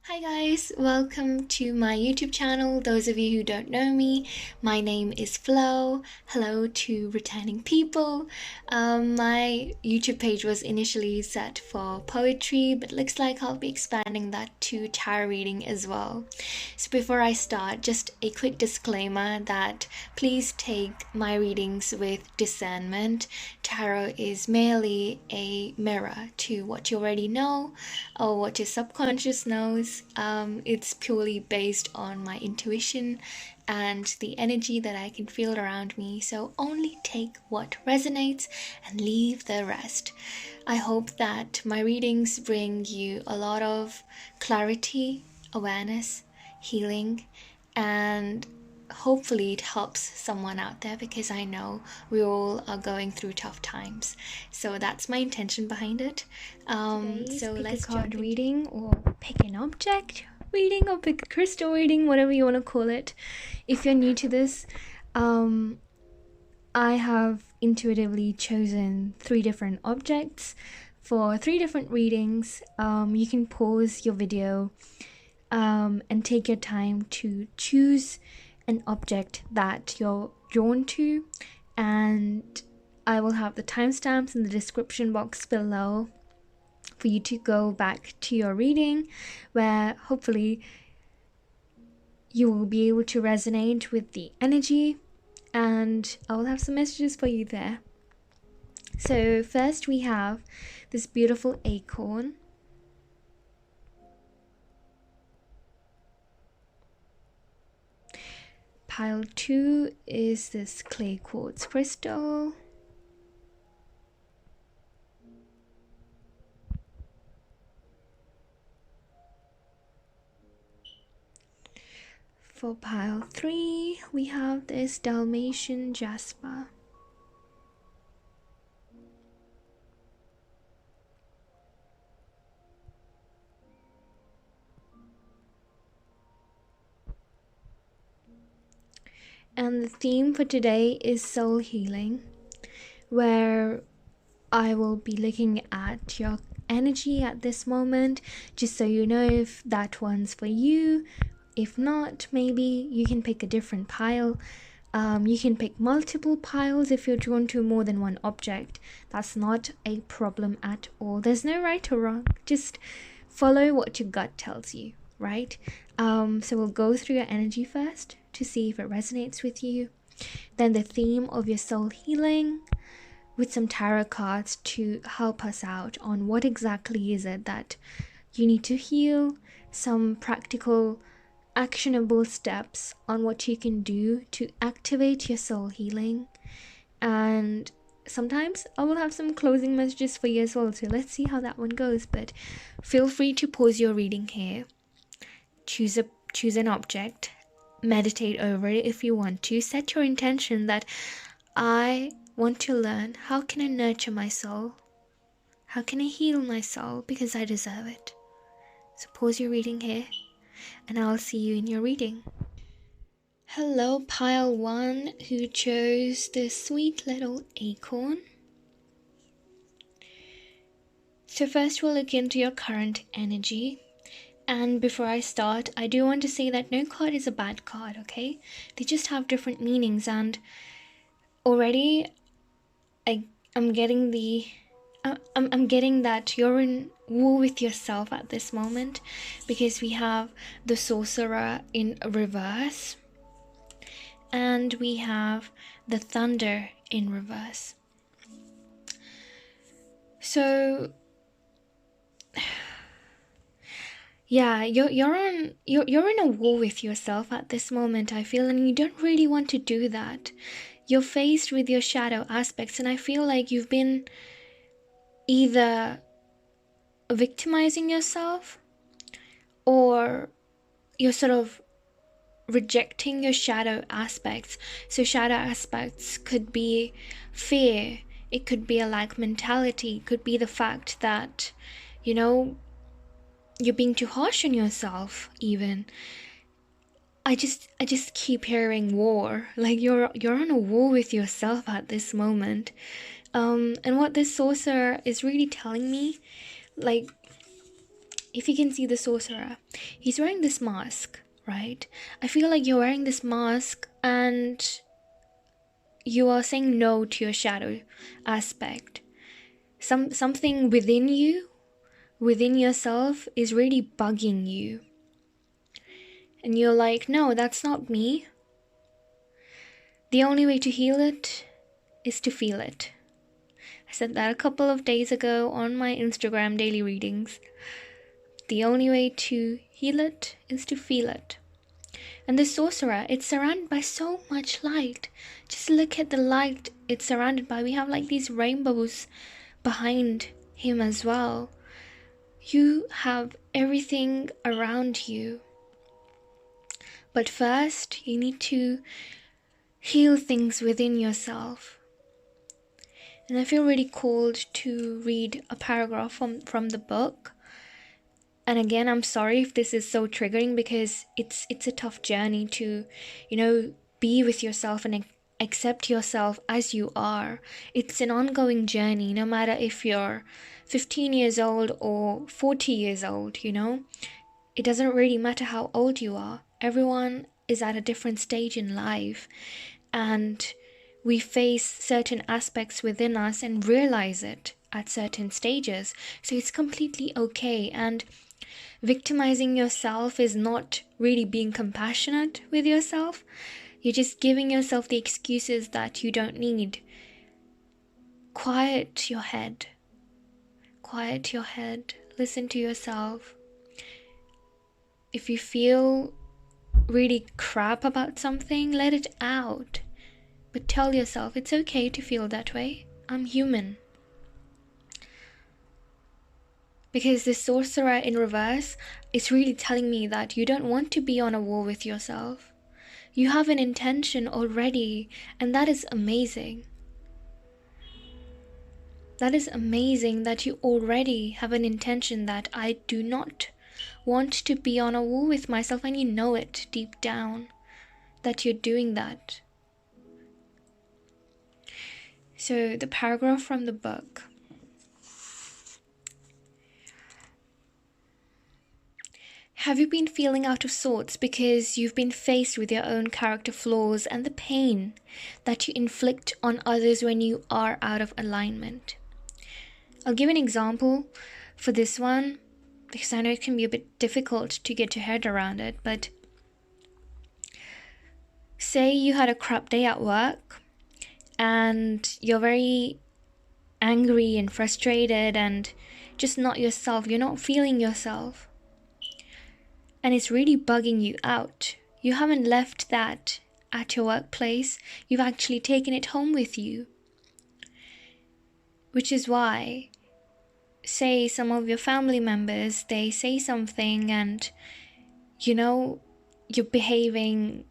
Hi guys, welcome to my YouTube channel. Those of you who don't know me, my name is Flo. Hello to returning people. My YouTube page was initially set for poetry, but looks like I'll be expanding that to tarot reading as well. So before I start, just a quick disclaimer that please take my readings with discernment. Tarot is merely a mirror to what you already know or what your subconscious knows. It's purely based on my intuition and the energy that I can feel around me. So only take what resonates and leave the rest. I hope that my readings bring you a lot of clarity, awareness, healing, and hopefully it helps someone out there because I know we all are going through tough times. So that's my intention behind it. So let's card reading or pick an object reading or pick a crystal reading, whatever you want to call it. If you're new to this, I have intuitively chosen 3 different objects for 3 different readings. You can pause your video and take your time to choose an object that you're drawn to, and I will have the timestamps in the description box below for you to go back to your reading, where hopefully you will be able to resonate with the energy, and I will have some messages for you there. So first we have this beautiful acorn. Pile 2 is this clay quartz crystal. For pile 3, we have this Dalmation Jasper. And the theme for today is soul healing, where I will be looking at your energy at this moment, just so you know if that one's for you. If not, maybe you can pick a different pile. You can pick multiple piles if you're drawn to more than one object. That's not a problem at all. There's no right or wrong. Just follow what your gut tells you, right? So we'll go through your energy first to see if it resonates with you. Then the theme of your soul healing with some tarot cards to help us out on what exactly is it that you need to heal, some practical actionable steps on what you can do to activate your soul healing, and sometimes I will have some closing messages for you as well, so let's see how that one goes. But feel free to pause your reading here, choose an object, meditate over it if you want to, set your intention that I want to learn how can I nurture my soul, how can I heal my soul, because I deserve it. So pause your reading here and I'll see you in your reading. Hello, pile 1, who chose this sweet little acorn. So first we'll look into your current energy. And before I start, I do want to say that no card is a bad card, okay? They just have different meanings, and already I'm getting that you're in war with yourself at this moment, because we have the sorcerer in reverse and we have the thunder in reverse. So yeah, you're in a war with yourself at this moment, I feel, and you don't really want to do that. You're faced with your shadow aspects, and I feel like you've been either victimizing yourself or you're sort of rejecting your shadow aspects. So shadow aspects could be fear, it could be a lack mentality, it could be the fact that, you know, you're being too harsh on yourself even. I just keep hearing war, like you're on a war with yourself at this moment. And what this sorcerer is really telling me, like, if you can see the sorcerer, he's wearing this mask, right? I feel like you're wearing this mask and you are saying no to your shadow aspect. Something within you, within yourself, is really bugging you. And you're like, no, that's not me. The only way to heal it is to feel it. I said that a couple of days ago on my Instagram daily readings. The only way to heal it is to feel it. And the sorcerer, it's surrounded by so much light. Just look at the light it's surrounded by. We have like these rainbows behind him as well. You have everything around you. But first, you need to heal things within yourself. And I feel really called to read a paragraph from the book. And again, I'm sorry if this is so triggering, because it's a tough journey to, be with yourself and accept yourself as you are. It's an ongoing journey, no matter if you're 15 years old or 40 years old, It doesn't really matter how old you are. Everyone is at a different stage in life, and we face certain aspects within us and realize it at certain stages. So it's completely okay. And victimizing yourself is not really being compassionate with yourself. You're just giving yourself the excuses that you don't need. Quiet your head. Quiet your head. Listen to yourself. If you feel really crap about something, let it out. But tell yourself it's okay to feel that way. I'm human. Because the sorcerer in reverse is really telling me that you don't want to be on a war with yourself. You have an intention already, and that is amazing. That is amazing that you already have an intention that I do not want to be on a war with myself, and you know it deep down that you're doing that. So the paragraph from the book. Have you been feeling out of sorts because you've been faced with your own character flaws and the pain that you inflict on others when you are out of alignment? I'll give an example for this one, because I know it can be a bit difficult to get your head around it, but say you had a crap day at work and you're very angry and frustrated and just not yourself. You're not feeling yourself. And it's really bugging you out. You haven't left that at your workplace. You've actually taken it home with you. Which is why, say some of your family members, they say something and, you're behaving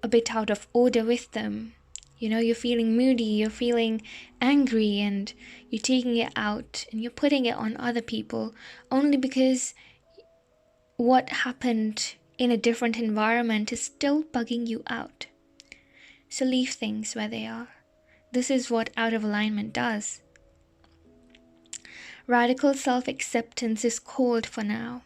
a bit out of order with them. You're feeling moody, you're feeling angry, and you're taking it out and you're putting it on other people only because what happened in a different environment is still bugging you out. So leave things where they are. This is what out of alignment does. Radical self-acceptance is called for now.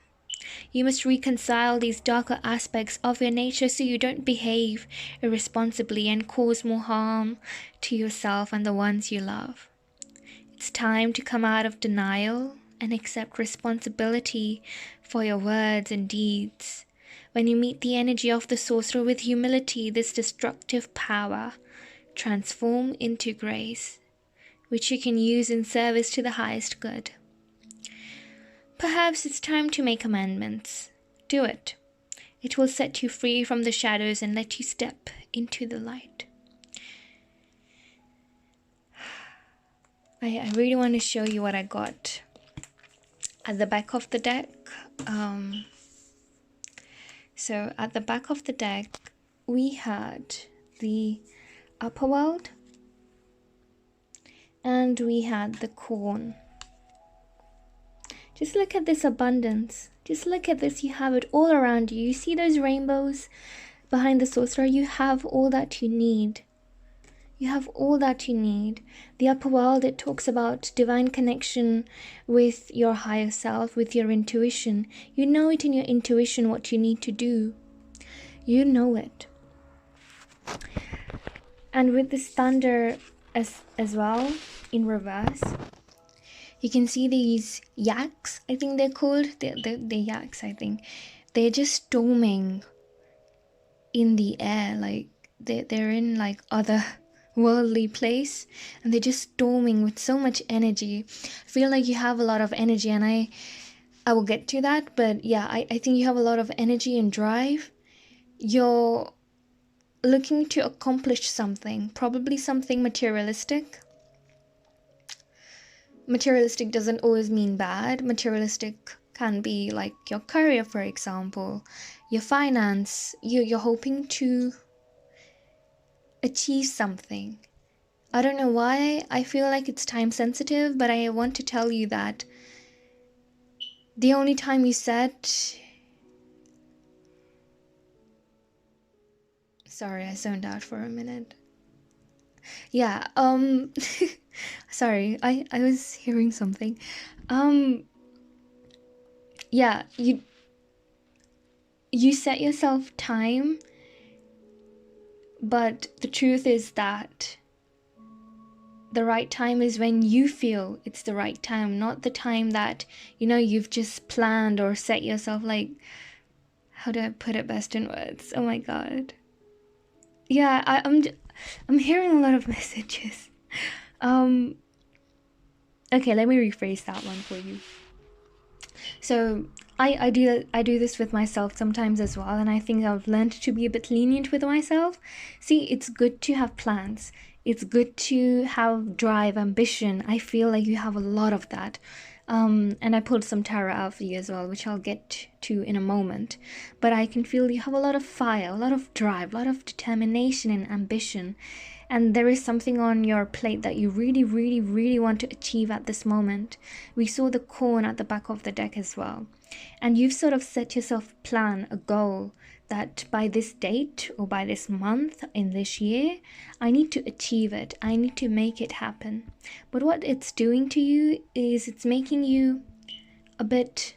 You must reconcile these darker aspects of your nature so you don't behave irresponsibly and cause more harm to yourself and the ones you love. It's time to come out of denial and accept responsibility for your words and deeds. When you meet the energy of the sorcerer with humility, this destructive power transform into grace, which you can use in service to the highest good. Perhaps it's time to make amendments. Do it. It will set you free from the shadows and let you step into the light. I really want to show you what I got at the back of the deck. So at the back of the deck, we had the upper world and we had the corn. Just look at this abundance. Just look at this. You have it all around you. You see those rainbows behind the sorcerer? You have all that you need. You have all that you need. The upper world, it talks about divine connection with your higher self, with your intuition. You know it in your intuition what you need to do. You know it. And with this thunder as well, in reverse, you can see these yaks, I think they're called. They're yaks, I think. They're just storming in the air, like they're in like other worldly place, and they're just storming with so much energy. I feel like you have a lot of energy, and I will get to that, but yeah, I think you have a lot of energy and drive. You're looking to accomplish something, probably something materialistic. Materialistic doesn't always mean bad. Materialistic can be like your career, for example, your finance. You're hoping to achieve something. I don't know why I feel like it's time sensitive, but I want to tell you that the only time you set... Sorry, I zoned out for a minute. Yeah, sorry, I was hearing something. Yeah, you set yourself time, but the truth is that the right time is when you feel it's the right time, not the time that, you know, you've just planned or set yourself. Like, how do I put it best in words? Oh my god. Yeah, I'm hearing a lot of messages. Okay, let me rephrase that one for you. So I do this with myself sometimes as well, and I think I've learned to be a bit lenient with myself. See, it's good to have plans. It's good to have drive, ambition. I feel like you have a lot of that. And I pulled some tarot out for you as well, which I'll get to in a moment. But I can feel you have a lot of fire, a lot of drive, a lot of determination and ambition. And there is something on your plate that you really, really, really want to achieve at this moment. We saw the corn at the back of the deck as well. And you've sort of set yourself a plan, a goal, that by this date or by this month in this year, I need to achieve it. I need to make it happen. But what it's doing to you is it's making you a bit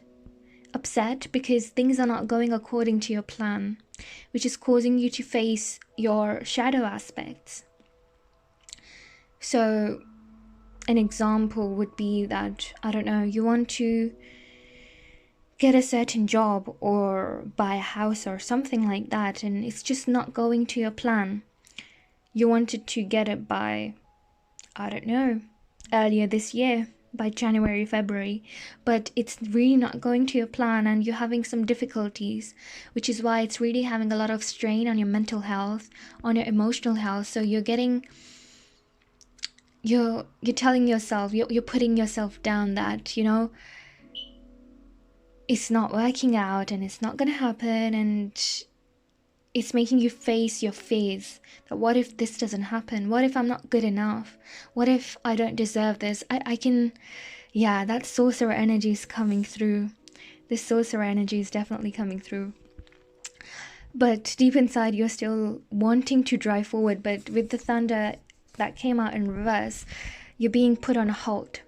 upset because things are not going according to your plan, which is causing you to face your shadow aspects. So an example would be that, I don't know, you want to get a certain job or buy a house or something like that, and it's just not going to your plan. You wanted to get it by, I don't know, earlier this year, by January, February, but it's really not going to your plan and you're having some difficulties, which is why it's really having a lot of strain on your mental health, on your emotional health. So you're getting... You're telling yourself, you're putting yourself down that, you know, it's not working out and it's not gonna happen, and it's making you face your fears that what if this doesn't happen? What if I'm not good enough? What if I don't deserve this? I can... Yeah, that sorcerer energy is coming through. This sorcerer energy is definitely coming through. But deep inside, you're still wanting to drive forward, but with the thunder that came out in reverse, you're being put on a halt.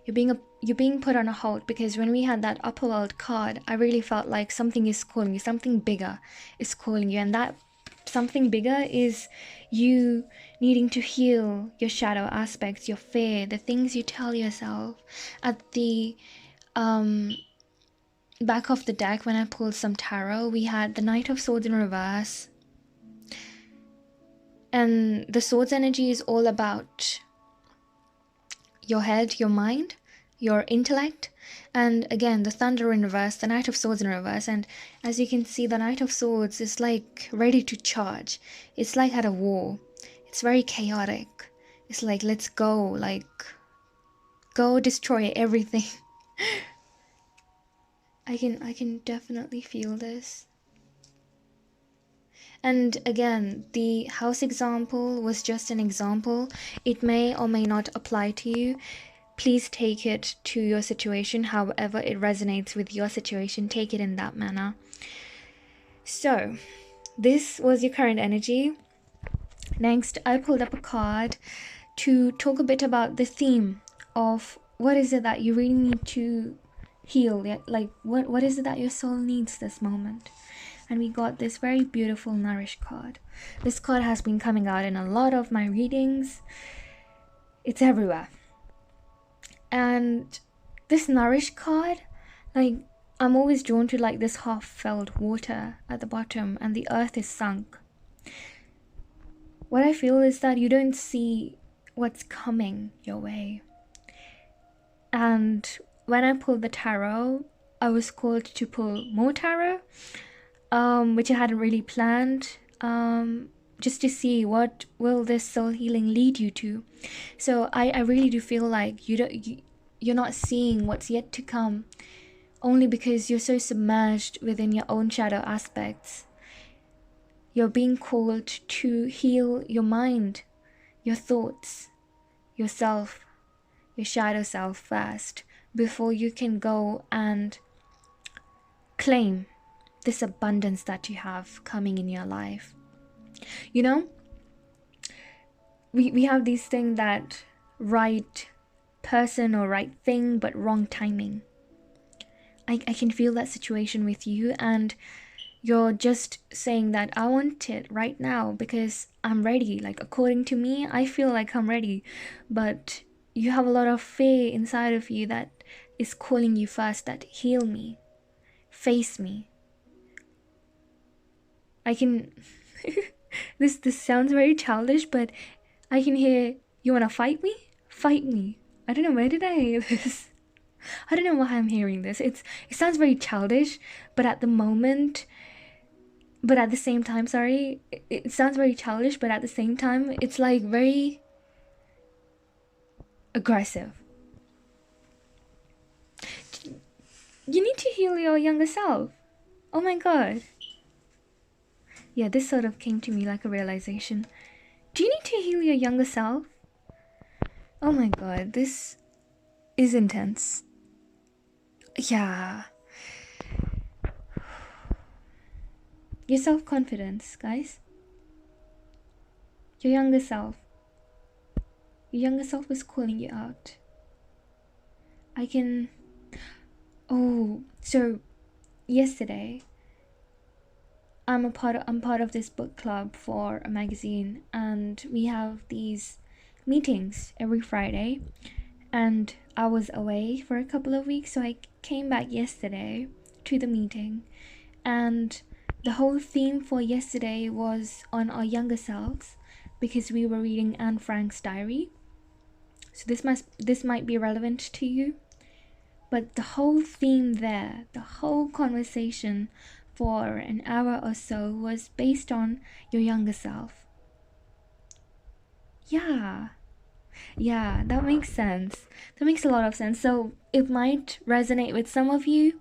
You're being put on a halt because when we had that upper world card, I really felt like something is calling you, something bigger is calling you, and that something bigger is you needing to heal your shadow aspects, your fear, the things you tell yourself. At the back of the deck, when I pulled some tarot, we had the Knight of Swords in reverse. And the Swords energy is all about your head, your mind, your intellect. And again, the Thunder in reverse, the Knight of Swords in reverse. And as you can see, the Knight of Swords is like ready to charge. It's like at a war. It's very chaotic. It's like, let's go, like, go destroy everything. I can definitely feel this. And again, the house example was just an example. It may or may not apply to you. Please take it to your situation, however it resonates with your situation. Take it in that manner. So, this was your current energy. Next, I pulled up a card to talk a bit about the theme of what is it that you really need to heal. Like, what is it that your soul needs this moment? And we got this very beautiful Nourish card. This card has been coming out in a lot of my readings. It's everywhere. And this Nourish card, like, I'm always drawn to like this half-filled water at the bottom and the earth is sunk. What I feel is that you don't see what's coming your way. And when I pulled the tarot, I was called to pull more tarot, which I hadn't really planned, just to see what will this soul healing lead you to. So I really do feel like you're not seeing what's yet to come, only because you're so submerged within your own shadow aspects. You're being called to heal your mind, your thoughts, yourself, your shadow self first, before you can go and claim this abundance that you have coming in your life. You know, we have these things that right person or right thing, but wrong timing. I can feel that situation with you, and you're just saying that I want it right now because I'm ready. Like, according to me, I feel like I'm ready. But you have a lot of fear inside of you that is calling you first, that heal me, face me. I can... this sounds very childish, but I can hear, you want to fight me? Fight me. I don't know, where did I hear this? I don't know why I'm hearing this. It sounds very childish, but at the moment... But at the same time, sorry, it sounds very childish, but at the same time, it's like very aggressive. You need to heal your younger self. Oh my god. Yeah, this sort of came to me like a realization. Do you need to heal your younger self? Oh my god, this is intense. Yeah. Your self-confidence, guys. Your younger self. Your younger self is calling you out. So yesterday, I'm part of this book club for a magazine, and we have these meetings every Friday, and I was away for a couple of weeks, so I came back yesterday to the meeting, and the whole theme for yesterday was on our younger selves, because we were reading Anne Frank's diary. So this might be relevant to you. But the whole theme there, the whole conversation for an hour or so was based on your younger self. Yeah, that makes sense. That makes a lot of sense. So it might resonate with some of you,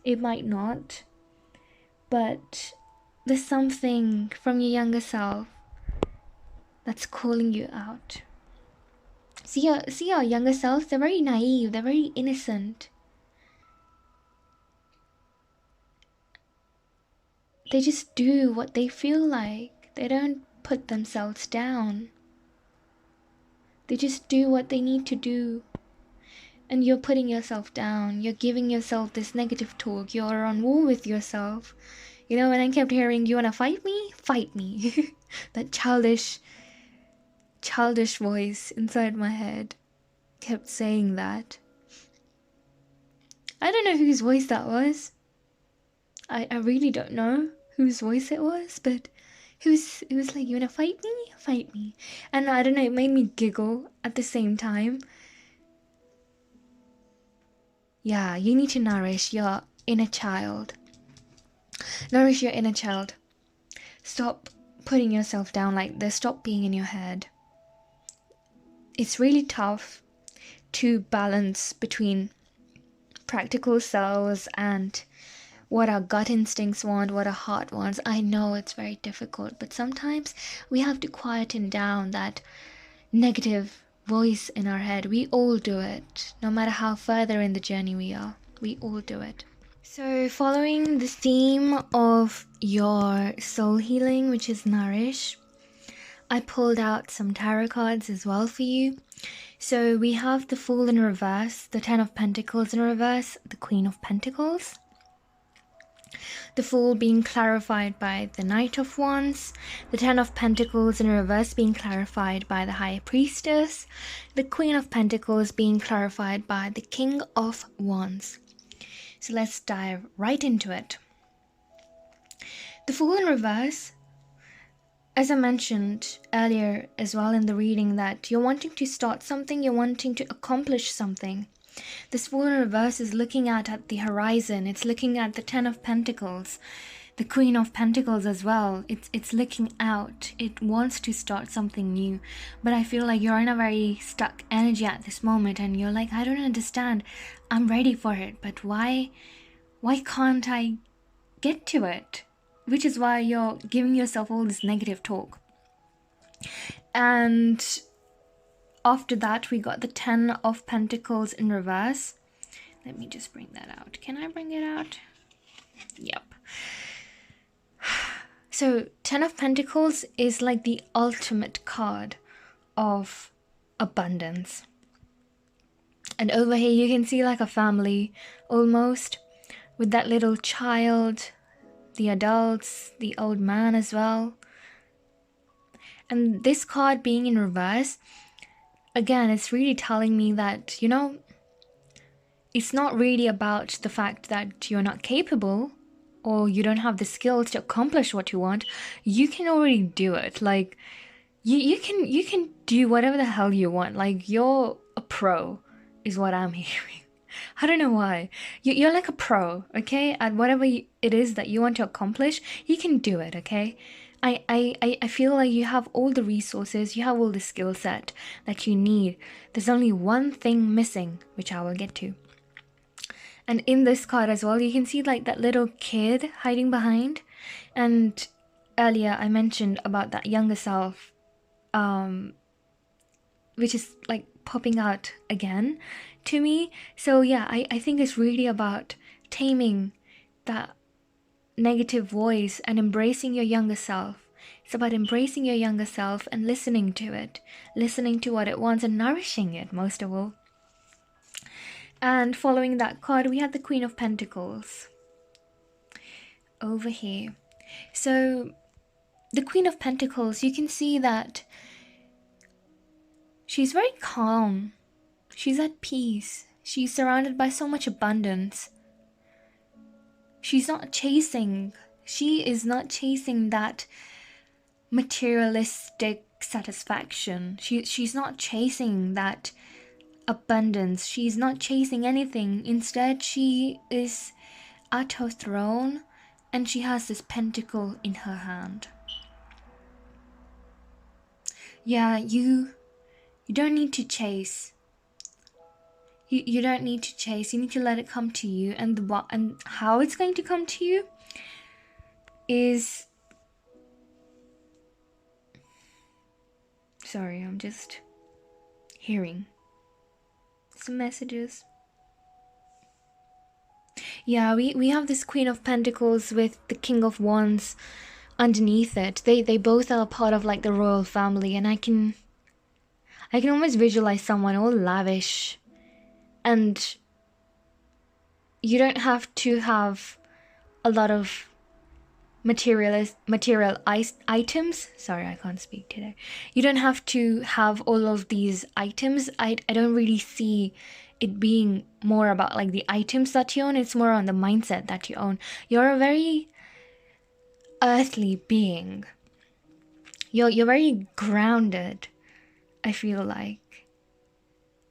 it might not. But there's something from your younger self that's calling you out. See your younger selves, they're very naive, they're very innocent. They just do what they feel like. They don't put themselves down. They just do what they need to do. And you're putting yourself down. You're giving yourself this negative talk. You're on war with yourself. You know, and I kept hearing, you wanna fight me? Fight me. That childish voice inside my head kept saying that. I don't know whose voice that was. I really don't know whose voice it was, but it was like, you wanna fight me? Fight me. And I don't know, it made me giggle at the same time. Yeah, you need to nourish your inner child. Nourish your inner child. Stop putting yourself down like this. Stop being in your head. It's really tough to balance between practical selves and what our gut instincts want, what our heart wants. I know it's very difficult, but sometimes we have to quieten down that negative voice in our head. We all do it, no matter how further in the journey we are. We all do it. So following the theme of your soul healing, which is nourish, I pulled out some tarot cards as well for you. So we have the Fool in reverse, the Ten of Pentacles in reverse, the Queen of Pentacles. The Fool being clarified by the Knight of Wands, the Ten of Pentacles in reverse being clarified by the High Priestess, the Queen of Pentacles being clarified by the King of Wands. So let's dive right into it. The Fool in reverse, as I mentioned earlier as well in the reading, that you're wanting to start something, you're wanting to accomplish something. This Fool in reverse is looking at the horizon. It's looking at the Ten of Pentacles, the Queen of Pentacles as well. It's looking out. It wants to start something new. But I feel like you're in a very stuck energy at this moment, and you're like, I don't understand. I'm ready for it, but why can't I get to it? Which is why you're giving yourself all this negative talk. And after that, we got the Ten of Pentacles in reverse. Let me just bring that out. Can I bring it out? Yep. So, Ten of Pentacles is like the ultimate card of abundance. And over here, you can see like a family almost, with that little child, the adults, the old man as well. And this card being in reverse, again, it's really telling me that, you know, it's not really about the fact that you're not capable or you don't have the skills to accomplish what you want. You can already do it. Like, you can do whatever the hell you want. Like, you're a pro, is what I'm hearing. I don't know why. You're like a pro, okay? At whatever it is that you want to accomplish, you can do it, okay? I feel like you have all the resources, you have all the skill set that you need. There's only one thing missing, which I will get to. And in this card as well, you can see like that little kid hiding behind. And earlier I mentioned about that younger self, which is like popping out again to me. So yeah, I think it's really about taming that negative voice and embracing your younger self. It's about embracing your younger self and listening to it, listening to what it wants and nourishing it most of all. And following that card, we had the Queen of Pentacles over here. So the Queen of Pentacles, you can see that she's very calm. She's at peace. She's surrounded by so much abundance. She's not chasing. She is not chasing that materialistic satisfaction. She's not chasing that abundance. She's not chasing anything. Instead, she is at her throne and she has this pentacle in her hand. Yeah, you don't need to chase. You don't need to chase. You need to let it come to you. And how it's going to come to you is... Sorry, I'm just hearing some messages. Yeah, we have this Queen of Pentacles with the King of Wands underneath it. They both are part of like the royal family, and I can almost visualize someone all lavish. And you don't have to have a lot of material items. Sorry, I can't speak today. You don't have to have all of these items. I don't really see it being more about like the items that you own. It's more on the mindset that you own. You're a very earthly being. You're very grounded, I feel like.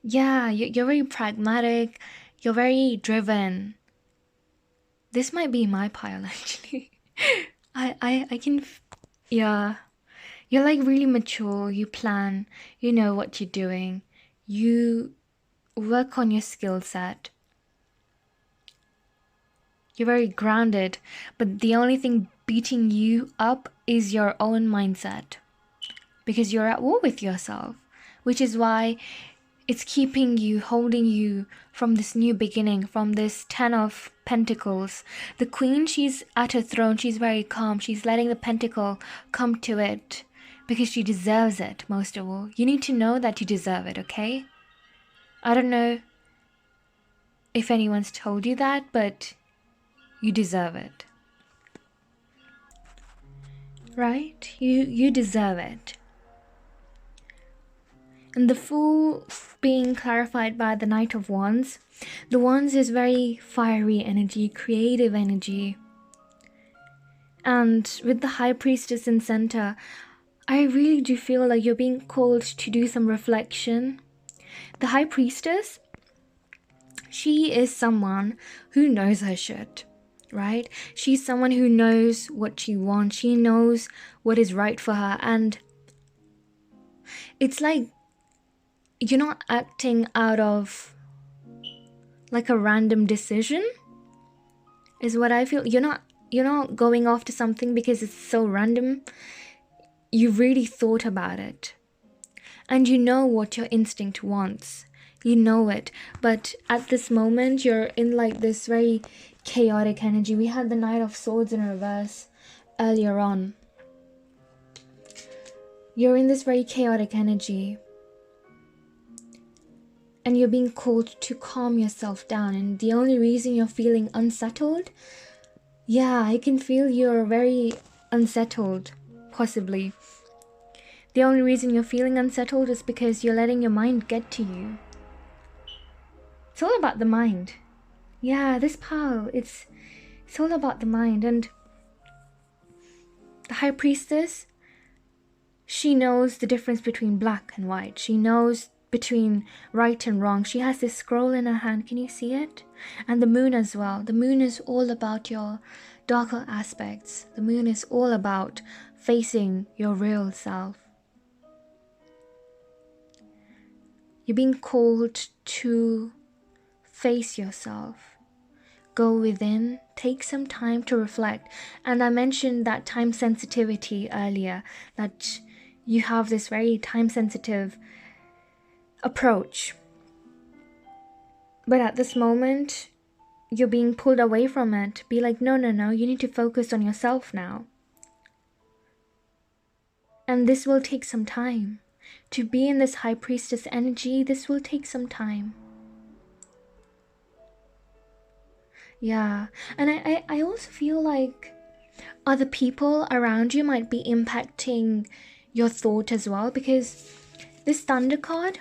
Yeah, you're very pragmatic. You're very driven. This might be my pile, actually. I can... Yeah. You're like really mature. You plan. You know what you're doing. You work on your skill set. You're very grounded. But the only thing beating you up is your own mindset. Because you're at war with yourself. Which is why... it's keeping you, holding you from this new beginning, from this Ten of Pentacles. The Queen, she's at her throne. She's very calm. She's letting the pentacle come to it because she deserves it. Most of all, you need to know that you deserve it. Okay, I don't know if anyone's told you that, but you deserve it, right? You deserve it. And the Fool being clarified by the Knight of Wands. The Wands is very fiery energy, creative energy. And with the High Priestess in center, I really do feel like you're being called to do some reflection. The High Priestess, she is someone who knows her shit, right? She's someone who knows what she wants. She knows what is right for her. And it's like you're not acting out of like a random decision, is what I feel. You're not going after something because it's so random. You really thought about it. And you know what your instinct wants. You know it. But at this moment, you're in like this very chaotic energy. We had the Knight of Swords in reverse earlier on. You're in this very chaotic energy. And you're being called to calm yourself down. And the only reason you're feeling unsettled, yeah, I can feel you're very unsettled, possibly. The only reason you're feeling unsettled is because you're letting your mind get to you. It's all about the mind. Yeah, this power, it's all about the mind. And the High Priestess, she knows the difference between black and white. She knows between right and wrong. She has this scroll in her hand. Can you see it? And the moon as well. The moon is all about your darker aspects. The moon is all about facing your real self. You're being called to face yourself. Go within, take some time to reflect. And I mentioned that time sensitivity earlier, that you have this very time sensitive approach. But at this moment, you're being pulled away from it. Be like, no, you need to focus on yourself now. And this will take some time. To be in this High Priestess energy, this will take some time. Yeah, and I also feel like other people around you might be impacting your thought as well, because this Thunder card,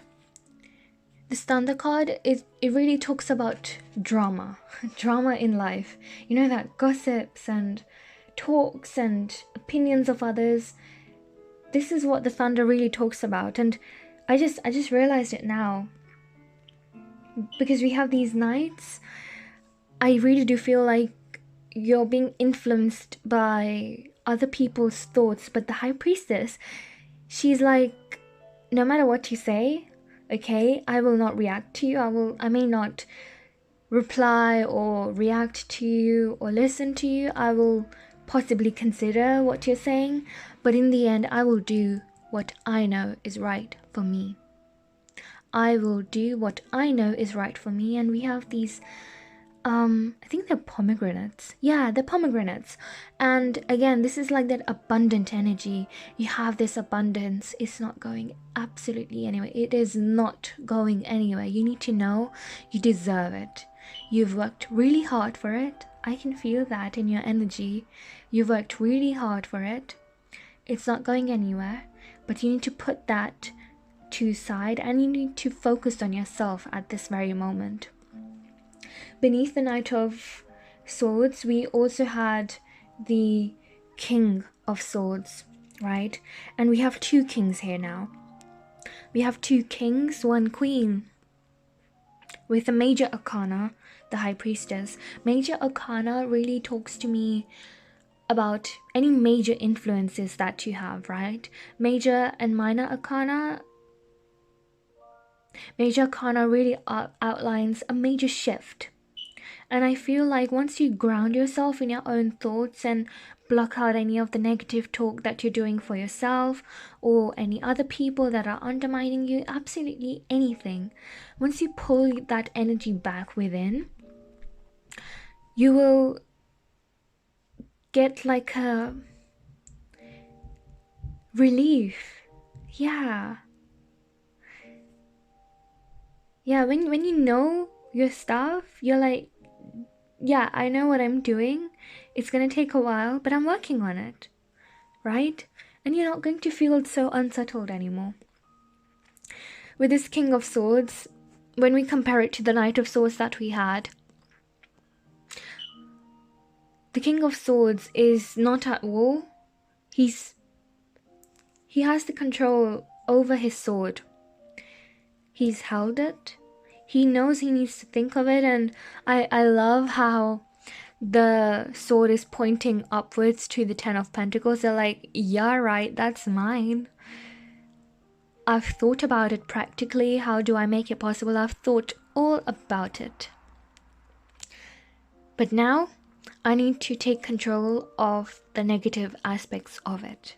it really talks about drama in life. You know, that gossips and talks and opinions of others. This is what the Thunder really talks about. And I just realized it now, because we have these nights. I really do feel like you're being influenced by other people's thoughts. But the High Priestess, she's like, no matter what you say, okay, I will not react to you. I may not reply or react to you or listen to you. I will possibly consider what you're saying. But in the end, I will do what I know is right for me. I will do what I know is right for me. And we have these I think they're pomegranates. Yeah, they're pomegranates. And again, this is like that abundant energy. You have this abundance. It's not going absolutely anywhere. It is not going anywhere. You need to know you deserve it. You've worked really hard for it. I can feel that in your energy. You've worked really hard for it. It's not going anywhere. But you need to put that to side, and you need to focus on yourself at this very moment. Beneath the Knight of Swords, we also had the King of Swords, right? And we have two kings here now. We have two kings, one queen. With the Major Arcana, the High Priestess. Major Arcana really talks to me about any major influences that you have, right? Major and Minor Arcana. Major Arcana really outlines a major shift. And I feel like once you ground yourself in your own thoughts and block out any of the negative talk that you're doing for yourself or any other people that are undermining you, absolutely anything, once you pull that energy back within, you will get like a relief. Yeah. Yeah, when you know your stuff, you're like, yeah, I know what I'm doing. It's gonna take a while, but I'm working on it, right? And you're not going to feel so unsettled anymore. With this King of Swords, when we compare it to the Knight of Swords that we had, the King of Swords is not at war. He has the control over his sword. He's held it. He knows he needs to think of it, and I love how the sword is pointing upwards to the Ten of Pentacles. They're like, yeah, right, that's mine. I've thought about it practically. How do I make it possible? I've thought all about it. But now I need to take control of the negative aspects of it.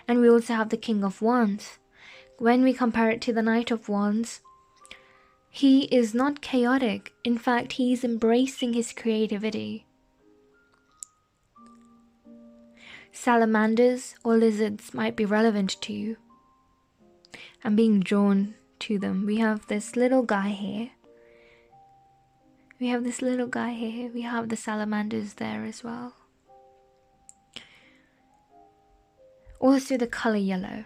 And we also have the King of Wands. When we compare it to the Knight of Wands, he is not chaotic. In fact, he's embracing his creativity. Salamanders or lizards might be relevant to you. I'm being drawn to them. We have this little guy here. We have this little guy here. We have the salamanders there as well. Also the color yellow.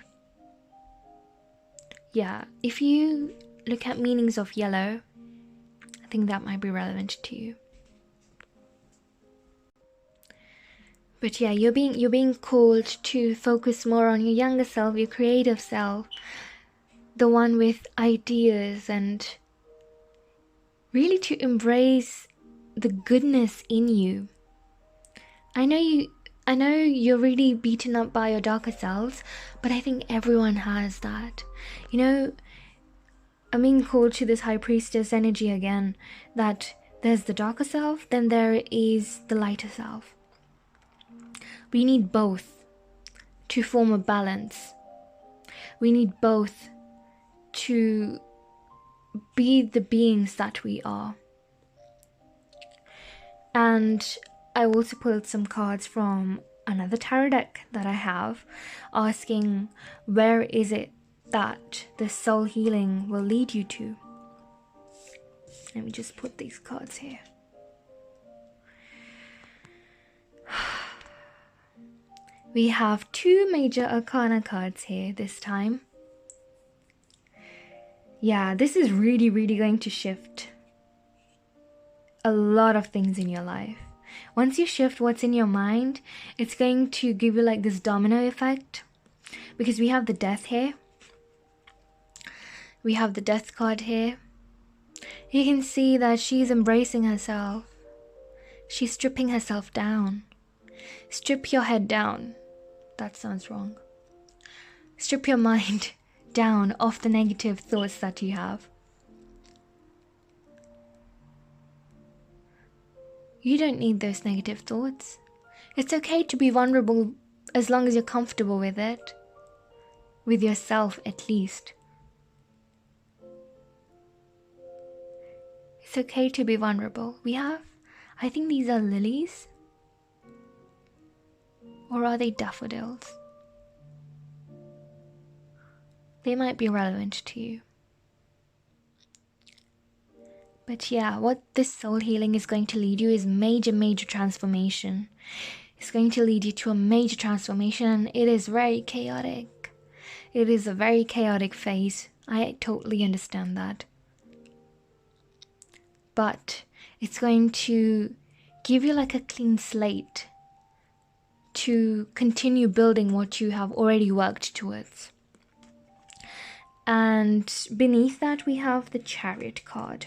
Yeah, if you look at meanings of yellow, I think that might be relevant to you. But yeah, you're being called to focus more on your younger self, your creative self, the one with ideas, and really to embrace the goodness in you. I know you're really beaten up by your darker selves, but I think everyone has that. You know, I'm being called to this High Priestess energy again, that there's the darker self, then there is the lighter self. We need both to form a balance. We need both to be the beings that we are. And I also pulled some cards from another tarot deck that I have, asking where is it that this soul healing will lead you to. Let me just put these cards here. We have two major arcana cards here this time. Yeah, this is really going to shift a lot of things in your life. Once you shift what's in your mind, it's going to give you like this domino effect. Because we have the death here. We have the death card here. You can see that she's embracing herself. She's stripping herself down. Strip your head down. That sounds wrong. Strip your mind down of the negative thoughts that you have. You don't need those negative thoughts. It's okay to be vulnerable as long as you're comfortable with it. With yourself, at least. It's okay to be vulnerable. We have, I think these are lilies. Or are they daffodils? They might be relevant to you. But yeah, what this soul healing is going to lead you is major transformation. It's going to lead you to a major transformation, and it is very chaotic. It is a very chaotic phase. I totally understand that. But it's going to give you like a clean slate to continue building what you have already worked towards. And beneath that we have the Chariot card.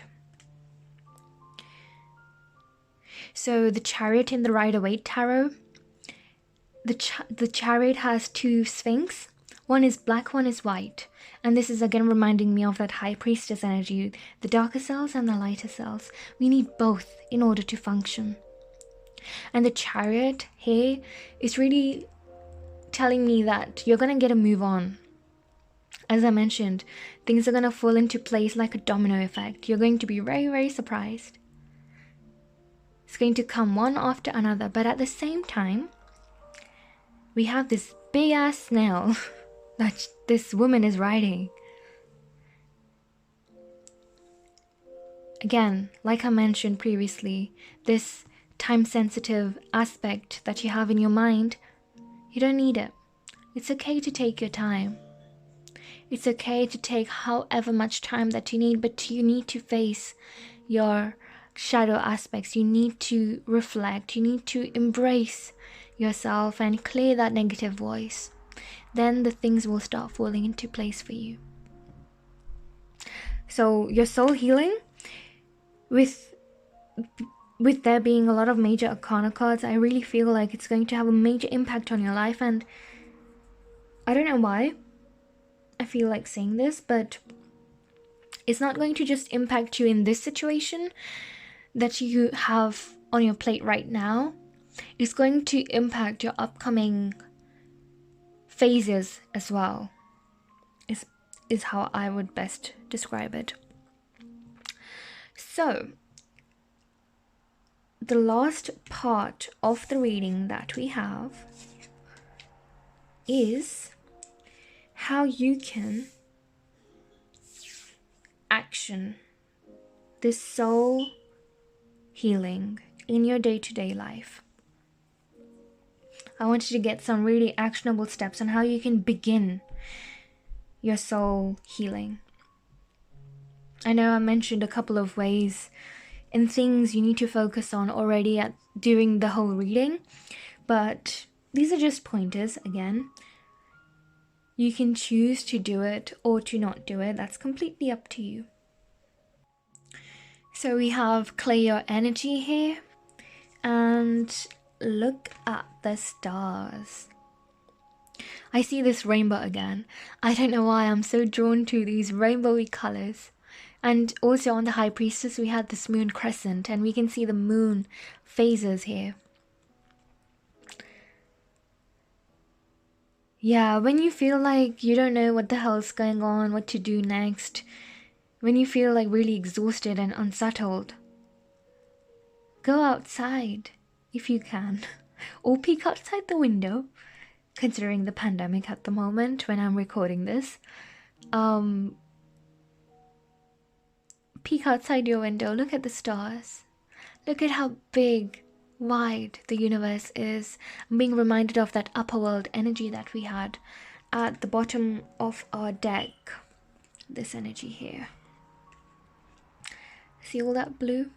So the Chariot in the Rider-Waite Tarot, the Chariot has two Sphinx. One is black, one is white. And this is again reminding me of that High Priestess energy, the darker cells and the lighter cells. We need both in order to function. And the Chariot here is really telling me that you're going to get a move on. As I mentioned, things are going to fall into place like a domino effect. You're going to be very surprised. It's going to come one after another, but at the same time, we have this big ass snail that this woman is riding. Again, like I mentioned previously, this time-sensitive aspect that you have in your mind, you don't need it. It's okay to take your time. It's okay to take however much time that you need, but you need to face your shadow aspects. You need to reflect. You need to embrace yourself and clear that negative voice. Then the things will start falling into place for you. So your soul healing, with there being a lot of major arcana cards, I really feel like it's going to have a major impact on your life. And I don't know why I feel like saying this, but it's not going to just impact you in this situation that you have on your plate right now. It's going to impact your upcoming phases as well, is how I would best describe it. So the last part of the reading that we have is how you can action this soul healing in your day-to-day life. I want you to get some really actionable steps on how you can begin your soul healing. I know I mentioned a couple of ways and things you need to focus on already during the whole reading, but these are just pointers. Again, you can choose to do it or to not do it. That's completely up to you. So we have clear your energy here, and look at the stars. I see this rainbow again. I don't know why I'm so drawn to these rainbowy colors. And also on the High Priestess, we had this moon crescent, and we can see the moon phases here. Yeah, when you feel like you don't know what the hell's going on, what to do next, when you feel like really exhausted and unsettled, go outside if you can, or peek outside the window, considering the pandemic at the moment when I'm recording this. Peek outside your window, look at the stars, look at how big, wide the universe is. I'm being reminded of that upper world energy that we had at the bottom of our deck. This energy here. See all that blue?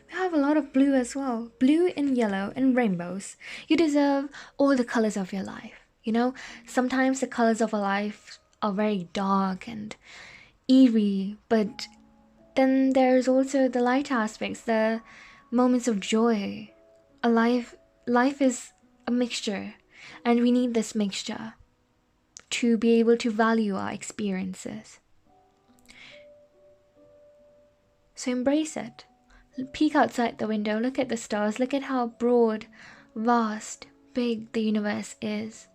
We have a lot of blue as well. Blue and yellow and rainbows. You deserve all the colors of your life. You know, sometimes the colors of our life are very dark and eerie, but then there's also the light aspects, the moments of joy. Life is a mixture, and we need this mixture to be able to value our experiences. So embrace it. Peek outside the window, look at the stars, look at how broad, vast, big the universe is.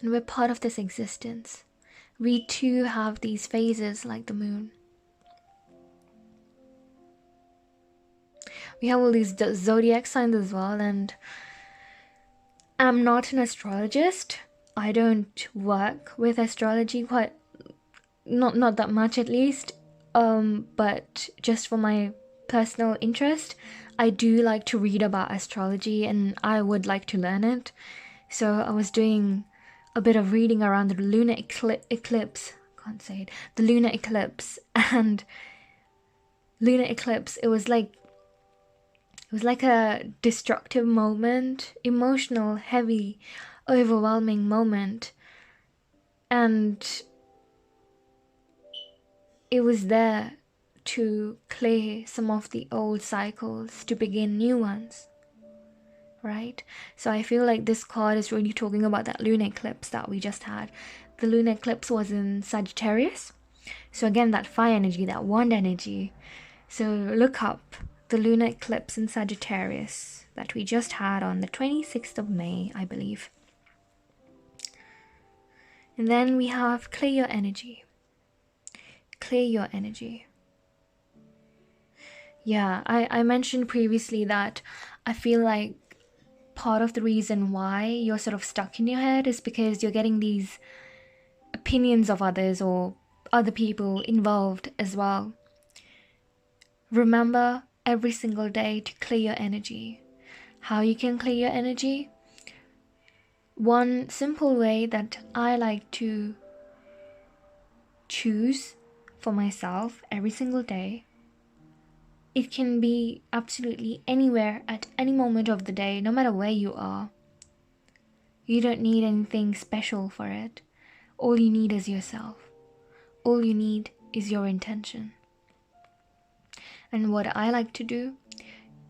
And we're part of this existence. We too have these phases like the moon. We have all these zodiac signs as well, and I'm not an astrologist. I don't work with astrology not that much at least. But just for my personal interest, I do like to read about astrology, and I would like to learn it. So I was doing a bit of reading around the lunar eclipse. Can't say it. The lunar eclipse. And lunar eclipse, it was like a destructive moment, emotional, heavy, overwhelming moment. And it was there to clear some of the old cycles to begin new ones, right? So I feel like this card is really talking about that lunar eclipse that we just had. The lunar eclipse was in Sagittarius. So again, that fire energy, that wand energy. So look up the lunar eclipse in Sagittarius that we just had on the 26th of May, I believe. And then we have clear your energy. Clear your energy. Yeah, I mentioned previously that I feel like part of the reason why you're sort of stuck in your head is because you're getting these opinions of others or other people involved as well. Remember every single day to clear your energy. How you can clear your energy? One simple way that I like to choose for myself every single day. It can be absolutely anywhere at any moment of the day, no matter where you are. You don't need anything special for it. All you need is yourself. All you need is your intention. And what I like to do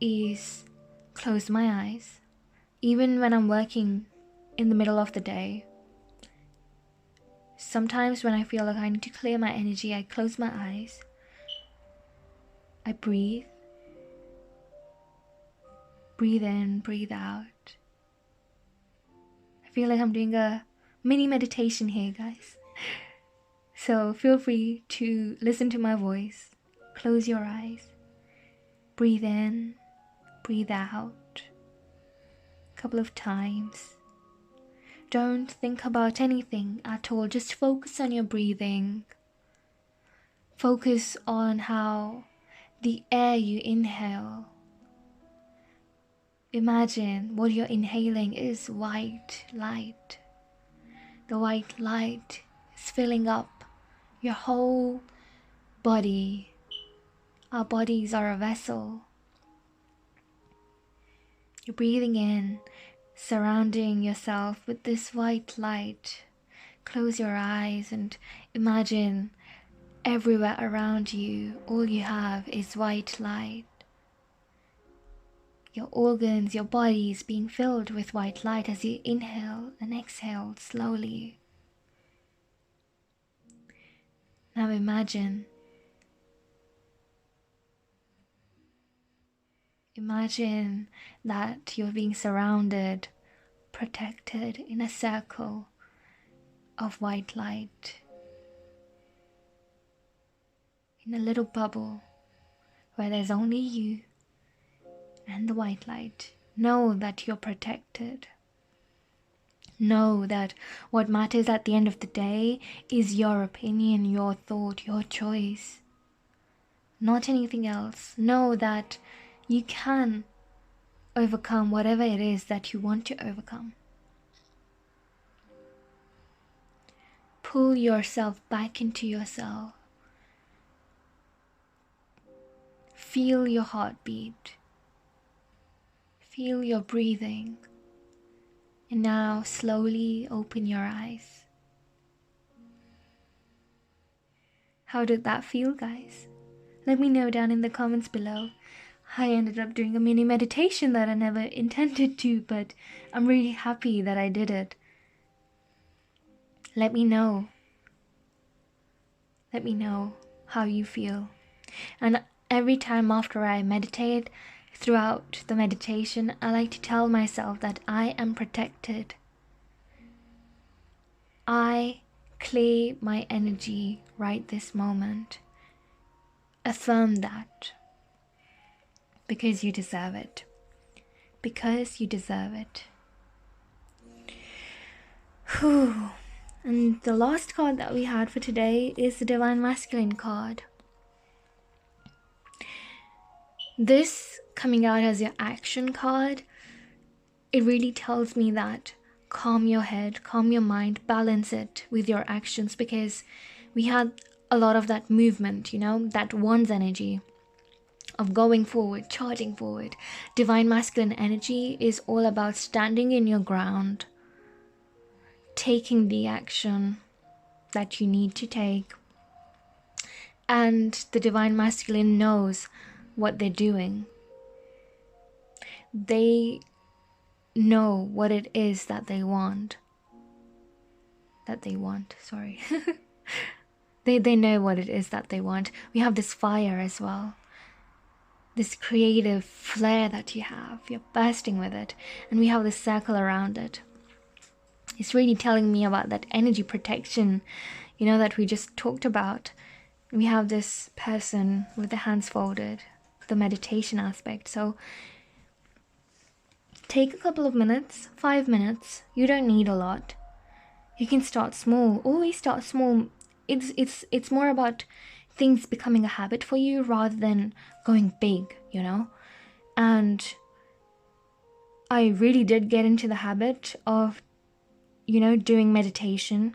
is close my eyes. Even when I'm working in the middle of the day, sometimes when I feel like I need to clear my energy, I close my eyes. I breathe. Breathe in, breathe out. I feel like I'm doing a mini meditation here, guys. So feel free to listen to my voice. Close your eyes. Breathe in, breathe out. A couple of times. Don't think about anything at all. Just focus on your breathing. Focus on how the air you inhale. Imagine what you're inhaling is white light. The white light is filling up your whole body. Our bodies are a vessel. You're breathing in, surrounding yourself with this white light. Close your eyes and imagine everywhere around you, all you have is white light. Your organs, your body is being filled with white light as you inhale and exhale slowly. Now imagine that you're being surrounded, protected in a circle of white light. In a little bubble where there's only you and the white light. Know that you're protected. Know that what matters at the end of the day is your opinion, your thought, your choice. Not anything else. Know that you can overcome whatever it is that you want to overcome. Pull yourself back into yourself. Feel your heartbeat. Feel your breathing. And now slowly open your eyes. How did that feel, guys? Let me know down in the comments below. I ended up doing a mini meditation that I never intended to, but I'm really happy that I did it. Let me know. Let me know how you feel. And every time after I meditate, throughout the meditation, I like to tell myself that I am protected. I clear my energy right this moment. Affirm that. Because you deserve it. Because you deserve it. Whew. And the last card that we had for today is the Divine Masculine card. This coming out as your action card, it really tells me that calm your head, calm your mind, balance it with your actions, because we had a lot of that movement, that one's energy of going forward, charging forward. Divine Masculine energy is all about standing in your ground, taking the action that you need to take. And the Divine Masculine knows what they're doing. They know what it is that they want. They know what it is that they want. We have this fire as well. This creative flair that you have. You're bursting with it. And we have this circle around it. It's really telling me about that energy protection, that we just talked about. We have this person with the hands folded, the meditation aspect. So Take a couple of minutes, 5 minutes. You don't need a lot. You can start small. Always start small. It's more about things becoming a habit for you rather than going big, you know? And I really did get into the habit of, doing meditation.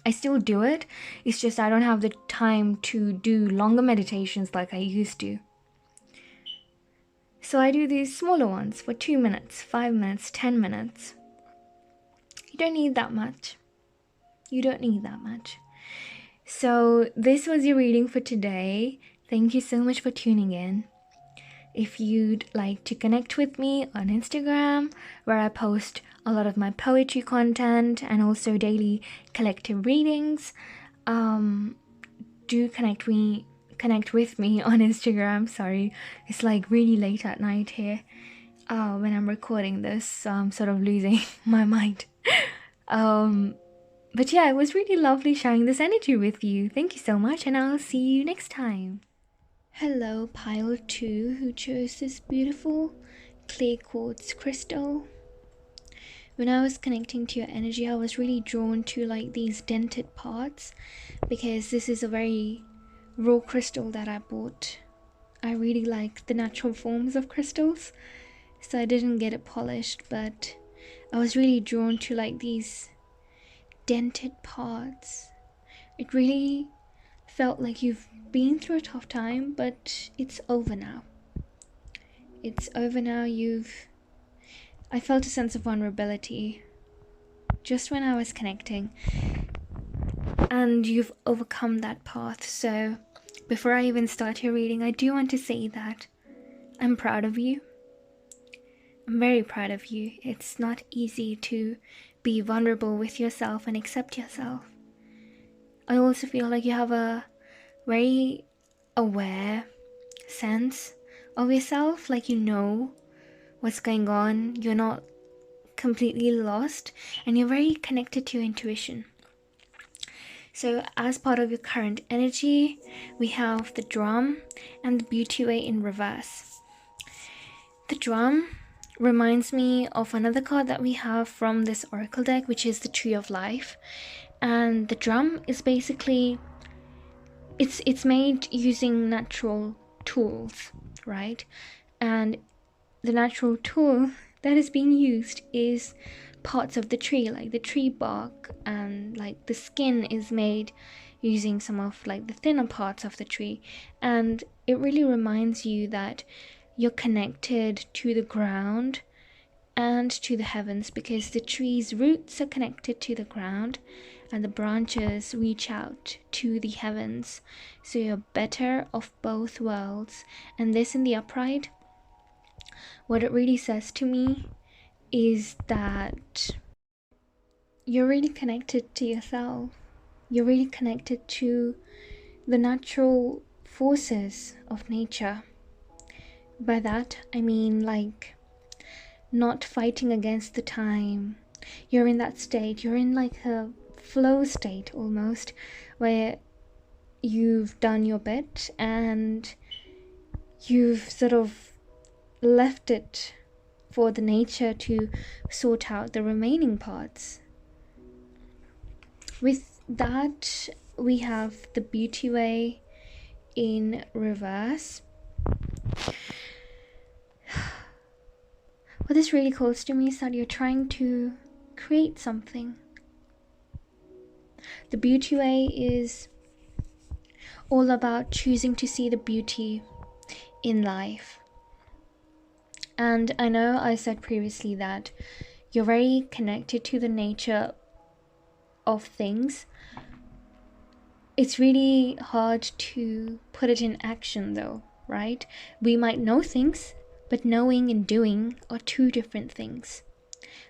I still do it. It's just I don't have the time to do longer meditations like I used to. So I do these smaller ones for 2 minutes, 5 minutes, 10 minutes. You don't need that much. You don't need that much. So this was your reading for today. Thank you so much for tuning in. If you'd like to connect with me on Instagram, where I post a lot of my poetry content and also daily collective readings, do connect with me on Instagram. Sorry, it's like really late at night here when I'm recording this, so I'm sort of losing my mind. But yeah, it was really lovely sharing this energy with you. Thank you so much, and I'll see you next time. Hello, Pile 2, who chose this beautiful clear quartz crystal. When I was connecting to your energy, I was really drawn to like these dented parts because this is a very raw crystal that I bought. I really like the natural forms of crystals, so I didn't get it polished, but I was really drawn to like these dented parts. It really felt like you've been through a tough time, but it's over now. It's over now. I felt a sense of vulnerability just when I was connecting, and you've overcome that path. So before I even start your reading, I do want to say that I'm proud of you. I'm very proud of you. It's not easy to be vulnerable with yourself and accept yourself. I also feel like you have a very aware sense of yourself, like you know what's going on, you're not completely lost, and you're very connected to your intuition. So as part of your current energy, we have the drum and the beauty way in reverse. The drum reminds me of another card that we have from this oracle deck, which is the Tree of Life. And the drum is basically, it's made using natural tools, right? And the natural tool that is being used is parts of the tree, like the tree bark, and like the skin is made using some of like the thinner parts of the tree. And it really reminds you that you're connected to the ground and to the heavens, because the tree's roots are connected to the ground and the branches reach out to the heavens. So you're better of both worlds. And this in the upright, what it really says to me is that you're really connected to yourself. You're really connected to the natural forces of nature. By that, I mean like not fighting against the time. You're in that state. You're in like a flow state almost, where you've done your bit and you've sort of left it for the nature to sort out the remaining parts. With that, we have the beauty way in reverse. What this really calls to me is that you're trying to create something. The beauty way is all about choosing to see the beauty in life. And I know I said previously that you're very connected to the nature of things. It's really hard to put it in action though, right? We might know things, but knowing and doing are two different things.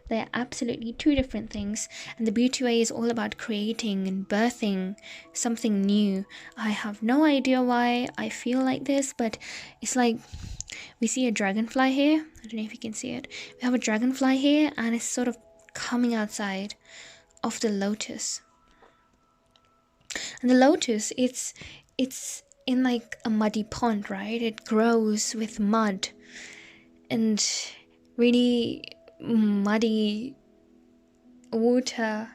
They are absolutely two different things. And the beauty way is all about creating and birthing something new. I have no idea why I feel like this, but it's like we see a dragonfly here. I don't know if you can see it. We have a dragonfly here, and it's sort of coming outside of the lotus. And the lotus, it's in like a muddy pond, right? It grows with mud, and really muddy water,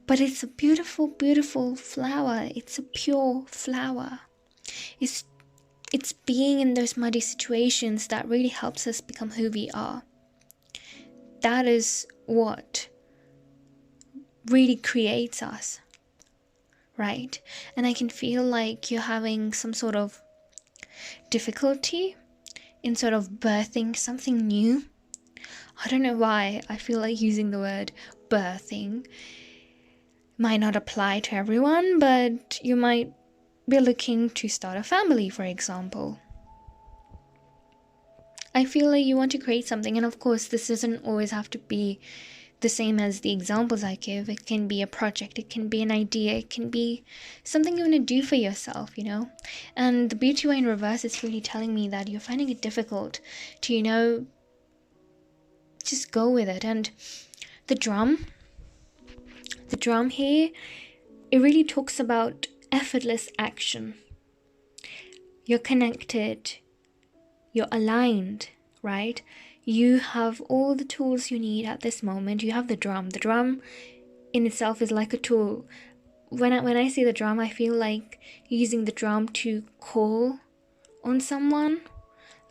but it's a beautiful, beautiful flower. It's a pure flower. It's it's being in those muddy situations that really helps us become who we are. That is what really creates us, right? And I can feel like you're having some sort of difficulty in sort of birthing something new. I don't know why I feel like using the word birthing might not apply to everyone, but you might be looking to start a family, for example. I feel like you want to create something, and of course, this doesn't always have to be the same as the examples I give. It can be a project, it can be an idea, it can be something you want to do for yourself, And the beauty way in reverse is really telling me that you're finding it difficult to, just go with it. And the drum here, it really talks about effortless action. You're connected, you're aligned, right? You have all the tools you need at this moment. You have the drum. The drum in itself is like a tool. When I see the drum, I feel like using the drum to call on someone,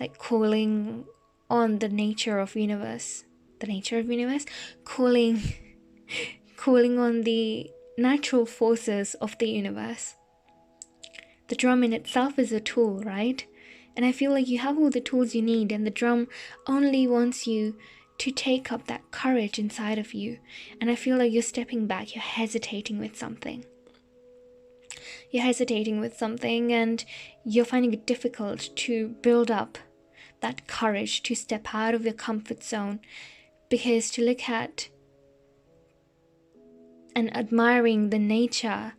like calling on the nature of universe. The nature of universe? Calling on the natural forces of the universe. The drum in itself is a tool, right? And I feel like you have all the tools you need, and the drum only wants you to take up that courage inside of you. And I feel like you're stepping back, you're hesitating with something. And you're finding it difficult to build up that courage to step out of your comfort zone, because to look at and admiring the nature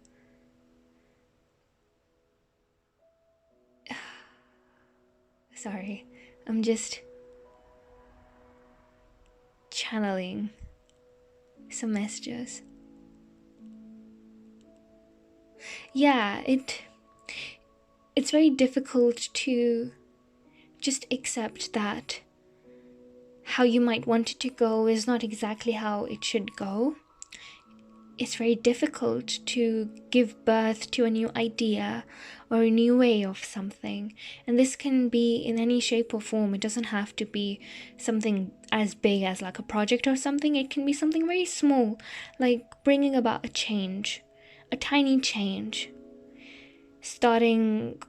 sorry, I'm just channeling some messages. Yeah, it's very difficult to just accept that how you might want it to go is not exactly how it should go. It's very difficult to give birth to a new idea or a new way of something. And this can be in any shape or form. It doesn't have to be something as big as like a project or something. It can be something very small, like bringing about a change, a tiny change. Starting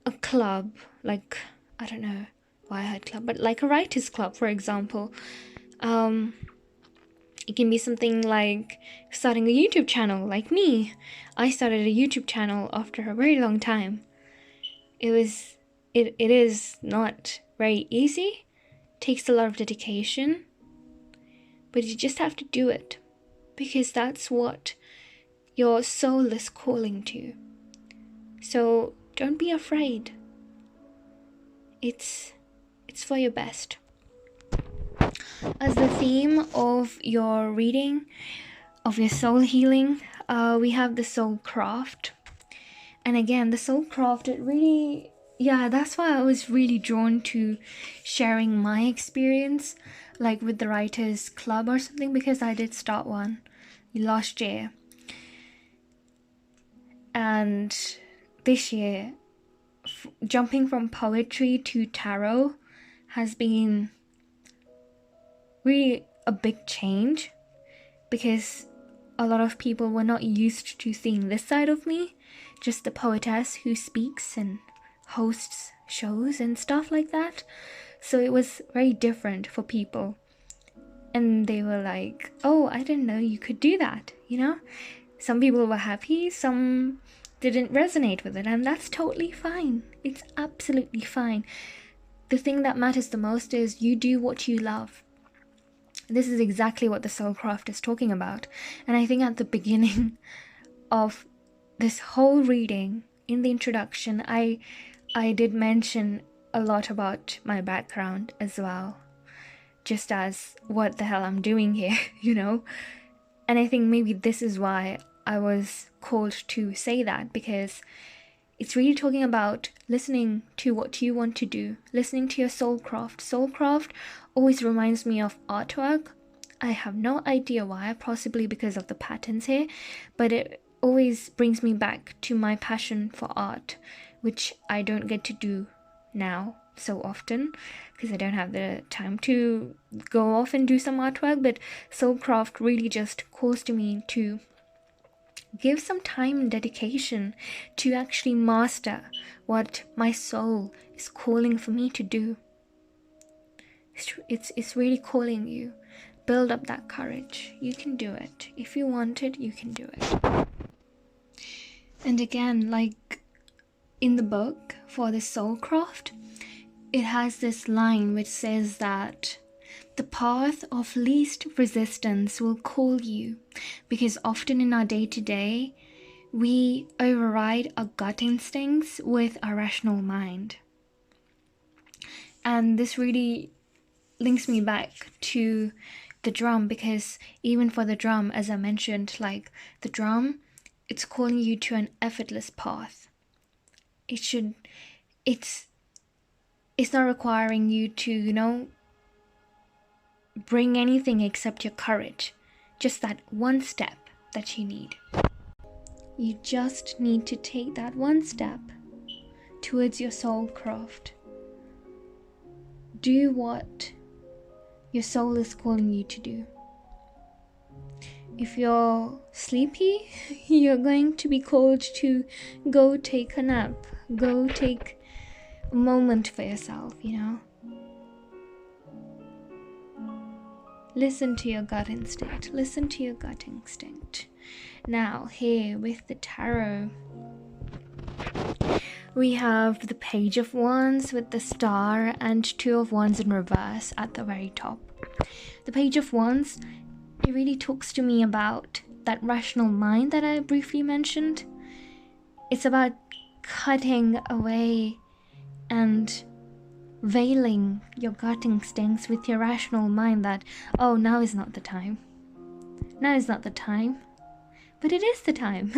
a club, like, I don't know why I had club, but like a writer's club, for example. It can be something like starting a YouTube channel, like me. I started a YouTube channel after a very long time. It is not very easy. It takes a lot of dedication. But you just have to do it, because that's what your soul is calling to. So don't be afraid. It's for your best. As the theme of your reading, of your soul healing, we have the soul craft. And again, the soul craft, it really, that's why I was really drawn to sharing my experience, like with the Writers Club or something, because I did start one last year. And this year, jumping from poetry to tarot has been really a big change, because a lot of people were not used to seeing this side of me, just the poetess who speaks and hosts shows and stuff like that. So it was very different for people, and they were like, oh, I didn't know you could do that, Some people were happy, some didn't resonate with it, and that's totally fine. It's absolutely fine. The thing that matters the most is you do what you love. This is exactly what the Soulcraft is talking about. And I think at the beginning of this whole reading, in the introduction, I did mention a lot about my background as well. Just as what the hell I'm doing here, And I think maybe this is why I was called to say that, because It's really talking about listening to what you want to do, listening to your soul craft. Soul craft always reminds me of artwork. I have no idea why, possibly because of the patterns here, but it always brings me back to my passion for art, which I don't get to do now so often because I don't have the time to go off and do some artwork. But soulcraft really just calls to me to give some time and dedication to actually master what my soul is calling for me to do. It's really calling you. Build up that courage. You can do it. If you want it, you can do it. And again, like in the book for the soulcraft, it has this line which says that the path of least resistance will call you, because often in our day-to-day, we override our gut instincts with our rational mind. And this really links me back to the drum, because even for the drum, as I mentioned, like the drum, it's calling you to an effortless path. It's not requiring you to, bring anything except your courage. Just that one step that you need. You just need to take that one step towards your soul craft. Do what your soul is calling you to do. If you're sleepy, you're going to be called to go take a nap. Go take a moment for yourself. Listen to your gut instinct. Listen to your gut instinct. Now, here with the tarot, we have the Page of Wands with the star and Two of Wands in reverse at the very top. The Page of Wands, it really talks to me about that rational mind that I briefly mentioned. It's about cutting away and veiling your gut instincts with your rational mind that, oh, now is not the time. Now is not the time. But it is the time.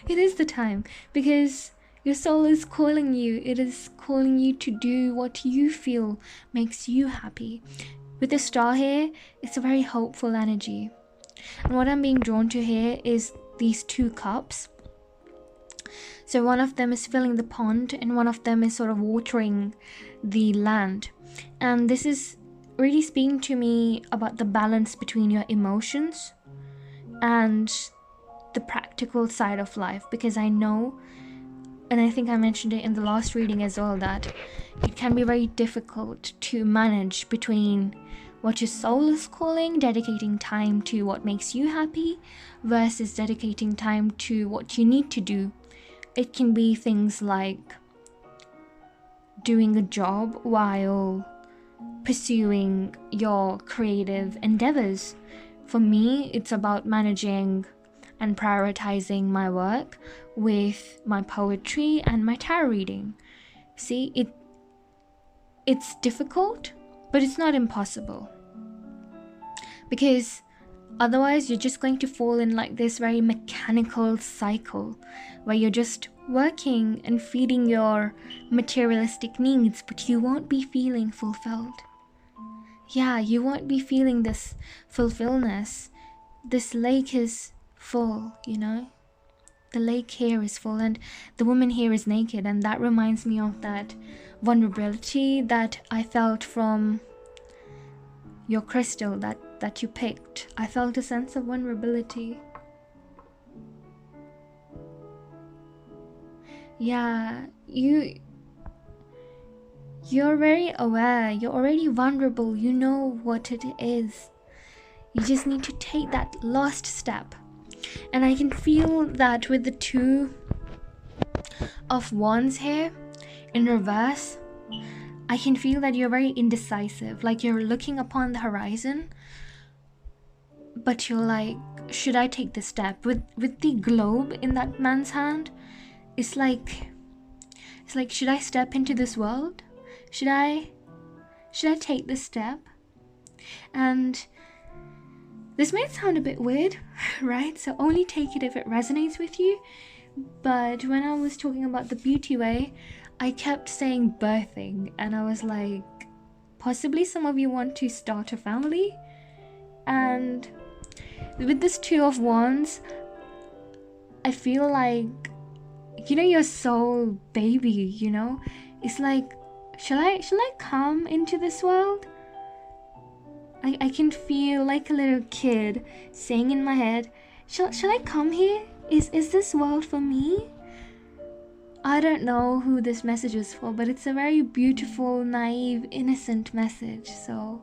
It is the time, because your soul is calling you. It is calling you to do what you feel makes you happy. With the star here, it's a very hopeful energy. And what I'm being drawn to here is these two cups. So one of them is filling the pond and one of them is sort of watering the land. And this is really speaking to me about the balance between your emotions and the practical side of life, because I know, and I think I mentioned it in the last reading as well, that it can be very difficult to manage between what your soul is calling, dedicating time to what makes you happy, versus dedicating time to what you need to do. It can be things like doing a job while pursuing your creative endeavors. For me, it's about managing and prioritizing my work with my poetry and my tarot reading. See, it's difficult, but it's not impossible. Because otherwise, you're just going to fall in like this very mechanical cycle where you're just working and feeding your materialistic needs, but you won't be feeling fulfilled. Yeah, you won't be feeling this fulfillness. This lake is full, The lake here is full and the woman here is naked, and that reminds me of that vulnerability that I felt from your crystal that you picked. I felt a sense of vulnerability. Yeah, you're very aware. You're already vulnerable. You know what it is. You just need to take that last step. And I can feel that with the Two of Wands here in reverse. I can feel that you're very indecisive, like you're looking upon the horizon, but you're like, should I take this step? With the globe in that man's hand, it's like, should I step into this world? Should I take this step? And this might sound a bit weird, right? So only take it if it resonates with you. But when I was talking about the beauty way, I kept saying birthing, and I was like, possibly some of you want to start a family. And with this Two of Wands, I feel like, your soul baby, it's like, shall I come into this world? I can feel like a little kid saying in my head, shall I come here? Is this world for me? I don't know who this message is for, but it's a very beautiful, naive, innocent message. So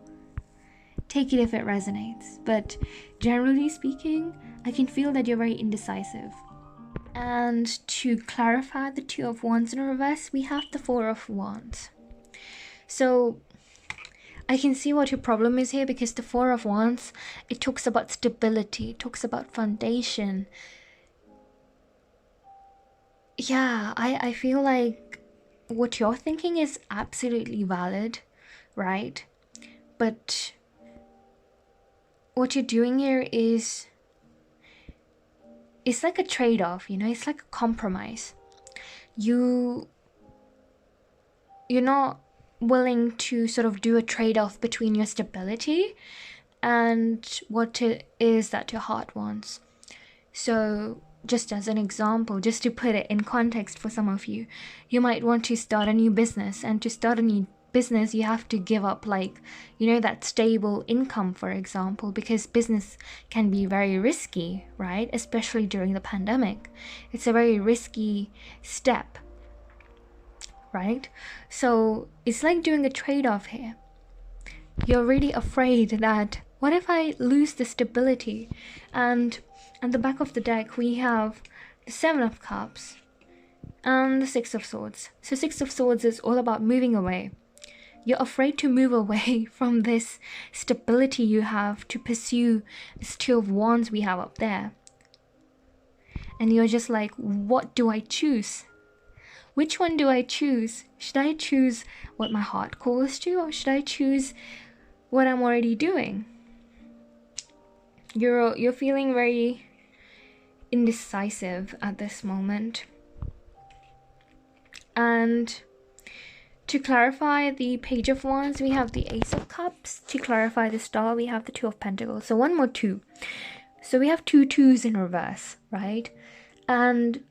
take it if it resonates. But generally speaking, I can feel that you're very indecisive. And to clarify the Two of Wands in reverse, we have the Four of Wands. So I can see what your problem is here, because the Four of Wands, it talks about stability, it talks about foundation. Yeah, I feel like what you're thinking is absolutely valid, right? But what you're doing here is, it's like a trade-off, it's like a compromise. You're not willing to sort of do a trade-off between your stability and what it is that your heart wants. So just as an example, just to put it in context for some of you, you might want to start a new business, and to start a new business you have to give up, like, that stable income, for example, because business can be very risky, right? Especially during the pandemic, it's a very risky step, right? So it's like doing a trade-off here. You're really afraid that, what if I lose the stability? And at the back of the deck we have the Seven of Cups and the Six of Swords. So Six of Swords is all about moving away. You're afraid to move away from this stability you have to pursue this Two of Wands we have up there. And you're just like, what do I choose? Which one do I choose? Should I choose what my heart calls to, or should I choose what I'm already doing? You're feeling very indecisive at this moment. And to clarify the Page of Wands, we have the Ace of Cups. To clarify the Star, we have the Two of Pentacles. So one more two. So we have two twos in reverse, right? And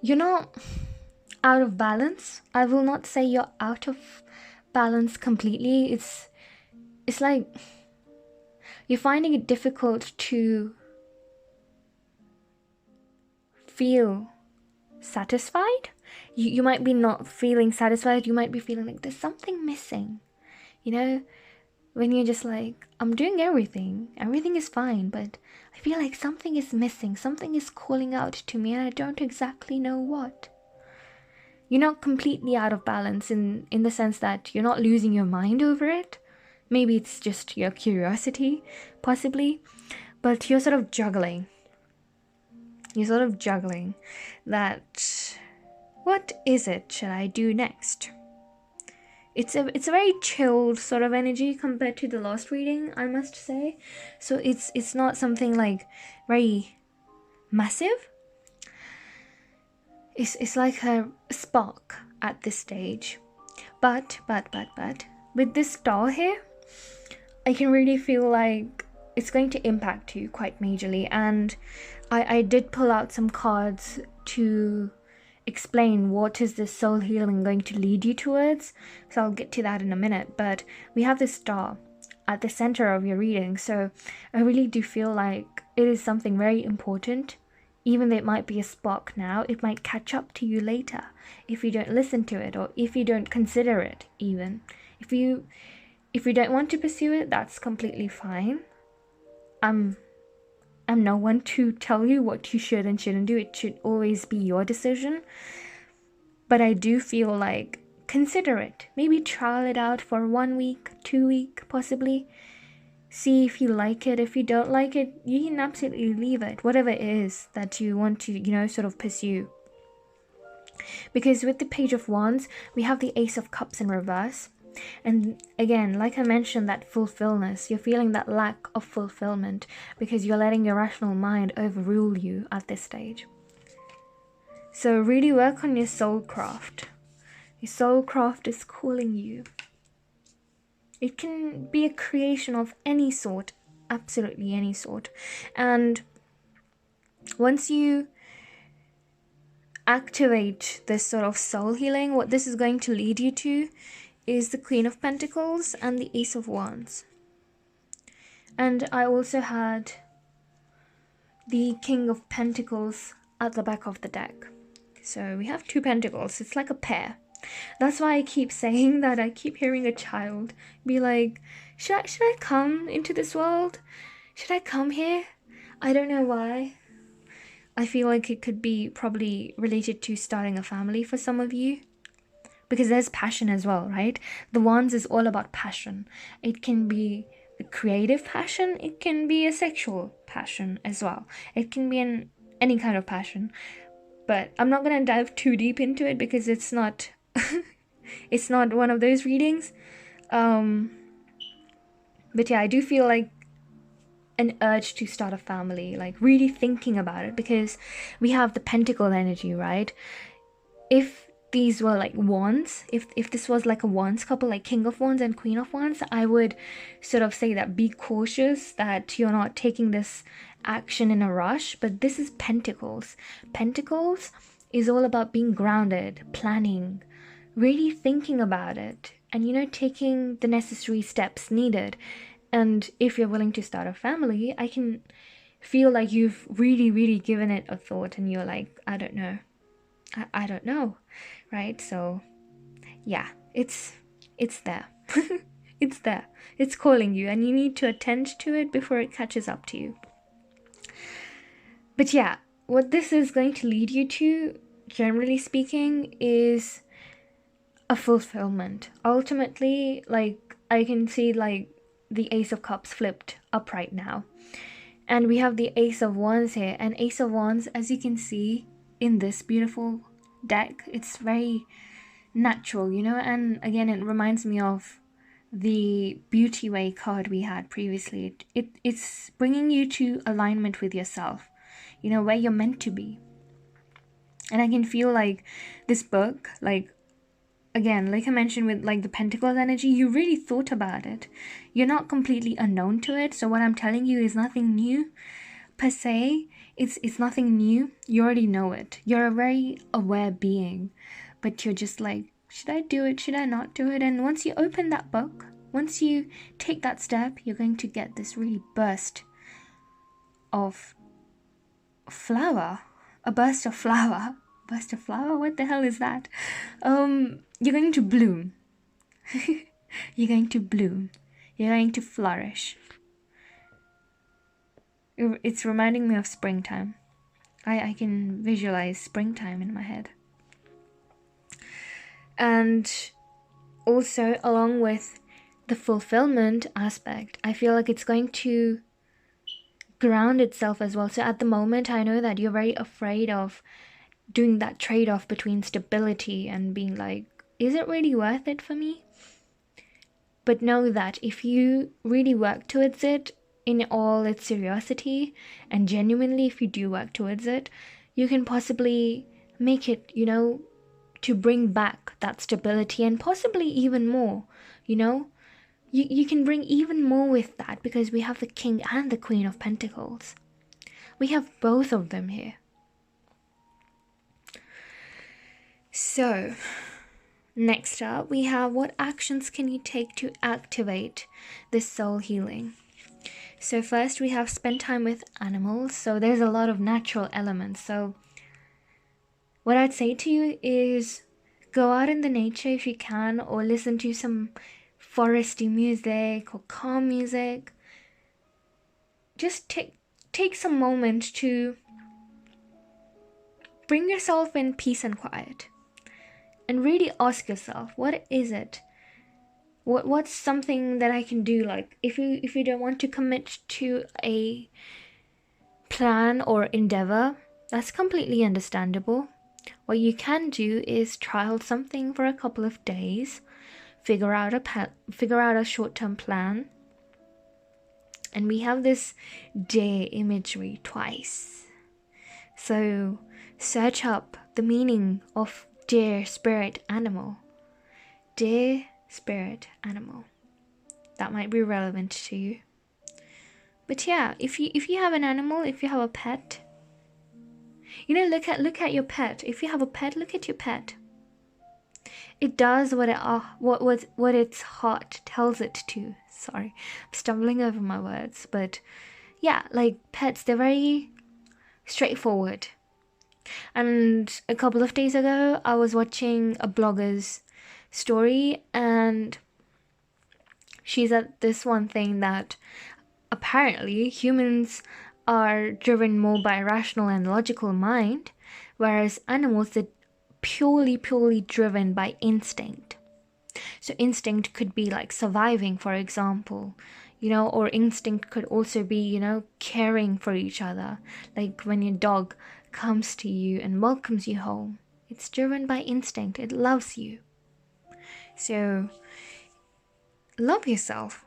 you're not out of balance. I will not say you're out of balance completely. It's like you're finding it difficult to feel satisfied. You might be not feeling satisfied. You might be feeling like there's something missing. When you're just like, I'm doing everything is fine, but I feel like something is missing. Something is calling out to me, and I don't exactly know what. You're not completely out of balance in the sense that you're not losing your mind over it. Maybe it's just your curiosity, possibly, but you're sort of juggling. That, what is it should I do next? It's a very chilled sort of energy compared to the last reading, I must say. So it's not something like very massive. It's like a spark at this stage. But with this Star here, I can really feel like it's going to impact you quite majorly. And I did pull out some cards to explain what is this soul healing going to lead you towards. So I'll get to that in a minute. But we have this Star at the center of your reading. So I really do feel like it is something very important. Even though it might be a spark now, it might catch up to you later if you don't listen to it, or if you don't consider it even. If you don't want to pursue it, that's completely fine. I'm no one to tell you what you should and shouldn't do. It should always be your decision. But I do feel like, consider it. Maybe trial it out for 1 week, 2 weeks, possibly. See if you like it. If you don't like it, you can absolutely leave it. Whatever it is that you want to, sort of pursue. Because with the Page of Wands, we have the Ace of Cups in reverse. And again, like I mentioned, that fulfillment, you're feeling that lack of fulfillment because you're letting your rational mind overrule you at this stage. So really work on your soul craft. Your soul craft is calling you. It can be a creation of any sort, absolutely any sort. And once you activate this sort of soul healing, what this is going to lead you to is the Queen of Pentacles and the Ace of Wands. And I also had the King of Pentacles at the back of the deck. So we have 2 pentacles. It's like a pair. That's why I keep saying that. I keep hearing a child be like, should I come into this world? Should I come here? I don't know why. I feel like it could be probably related to starting a family for some of you. Because there's passion as well, right? The Wands is all about passion. It can be a creative passion. It can be a sexual passion as well. It can be any kind of passion. But I'm not going to dive too deep into it because it's not it's not one of those readings. But yeah, I do feel like an urge to start a family, like really thinking about it, because we have the pentacle energy, right? If these were like wands, if this was like a wands couple, like King of Wands and Queen of Wands, I would sort of say that be cautious that you're not taking this action in a rush. But this is pentacles. Pentacles is all about being grounded, planning, really thinking about it, and taking the necessary steps needed. And if you're willing to start a family, I can feel like you've really given it a thought, and you're like, I don't know, I don't know, right? So yeah, it's there. It's there. It's calling you, and you need to attend to it before it catches up to you. But yeah, what this is going to lead you to, generally speaking, is a fulfillment. Ultimately, like, I can see like the Ace of Cups flipped up right now. And we have the Ace of Wands here. And Ace of Wands, as you can see in this beautiful deck, it's very natural, and again, it reminds me of the Beauty Way card we had previously. It's bringing you to alignment with yourself, where you're meant to be. And I can feel like this book, like, again, like I mentioned with like the Pentacles energy, you really thought about it. You're not completely unknown to it. So what I'm telling you is nothing new per se. It's nothing new. You already know it. You're a very aware being, but you're just like, should I do it? Should I not do it? And once you open that book, once you take that step, you're going to get this really burst of flower. A burst of flower. Burst of flower? What the hell is that? You're going to bloom. You're going to bloom. You're going to flourish. It's reminding me of springtime. I can visualize springtime in my head. And also, along with the fulfillment aspect, I feel like it's going to ground itself as well. So at the moment, I know that you're very afraid of doing that trade-off between stability and being like, is it really worth it for me? But know that if you really work towards it in all its seriously and genuinely, if you do work towards it, you can possibly make it, to bring back that stability, and possibly even more. You can bring even more with that, because we have the King and the Queen of Pentacles. We have both of them here. So next up, we have what actions can you take to activate this soul healing. So first, we have spend time with animals. So there's a lot of natural elements. So what I'd say to you is go out in the nature if you can, or listen to some foresty music or calm music. Just take some moment to bring yourself in peace and quiet, and really ask yourself, what is it? What's something that I can do? Like, if you don't want to commit to a plan or endeavor, that's completely understandable. What you can do is trial something for a couple of days, figure out a short-term plan. And we have this deer imagery twice. So search up the meaning of deer spirit animal. Deer spirit animal. That might be relevant to you. But yeah, if you have an animal, if you have a pet, look at your pet. If you have a pet, look at your pet. It does what its heart tells it to. Sorry, I'm stumbling over my words, but yeah, like pets, they're very straightforward. And a couple of days ago, I was watching a blogger's story, and she said this one thing, that apparently humans are driven more by rational and logical mind, whereas animals are purely driven by instinct. So instinct could be like surviving, for example, or instinct could also be, caring for each other. Like when your dog comes to you and welcomes you home, it's driven by instinct. It loves you. So love yourself.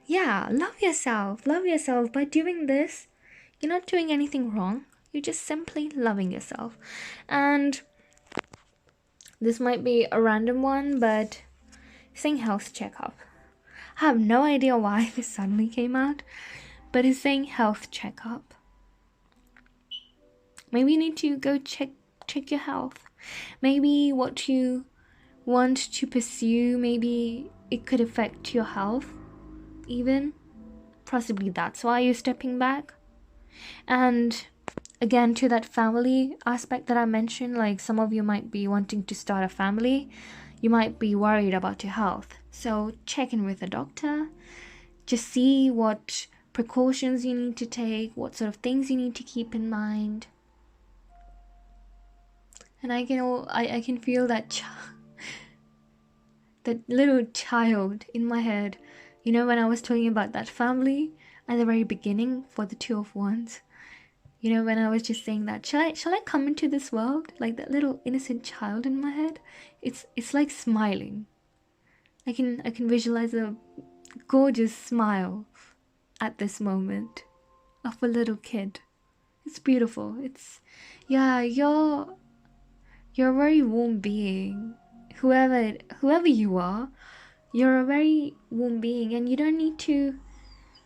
Yeah, love yourself. Love yourself. By doing this, you're not doing anything wrong. You're just simply loving yourself. And this might be a random one, but saying health checkup. I have no idea why this suddenly came out, but it's saying health checkup. Maybe you need to go check your health. Maybe what you want to pursue, maybe it could affect your health even. Possibly that's why you're stepping back. And again, to that family aspect that I mentioned, like some of you might be wanting to start a family. You might be worried about your health. So check in with a doctor. Just see what precautions you need to take, what sort of things you need to keep in mind. And I can feel that that little child in my head. When I was talking about that family at the very beginning for the Two of Wands. When I was just saying that, shall I come into this world? Like that little innocent child in my head. It's like smiling. I can visualize a gorgeous smile at this moment of a little kid. It's beautiful. You're a very warm being. Whoever you are, you're a very warm being, and you don't need to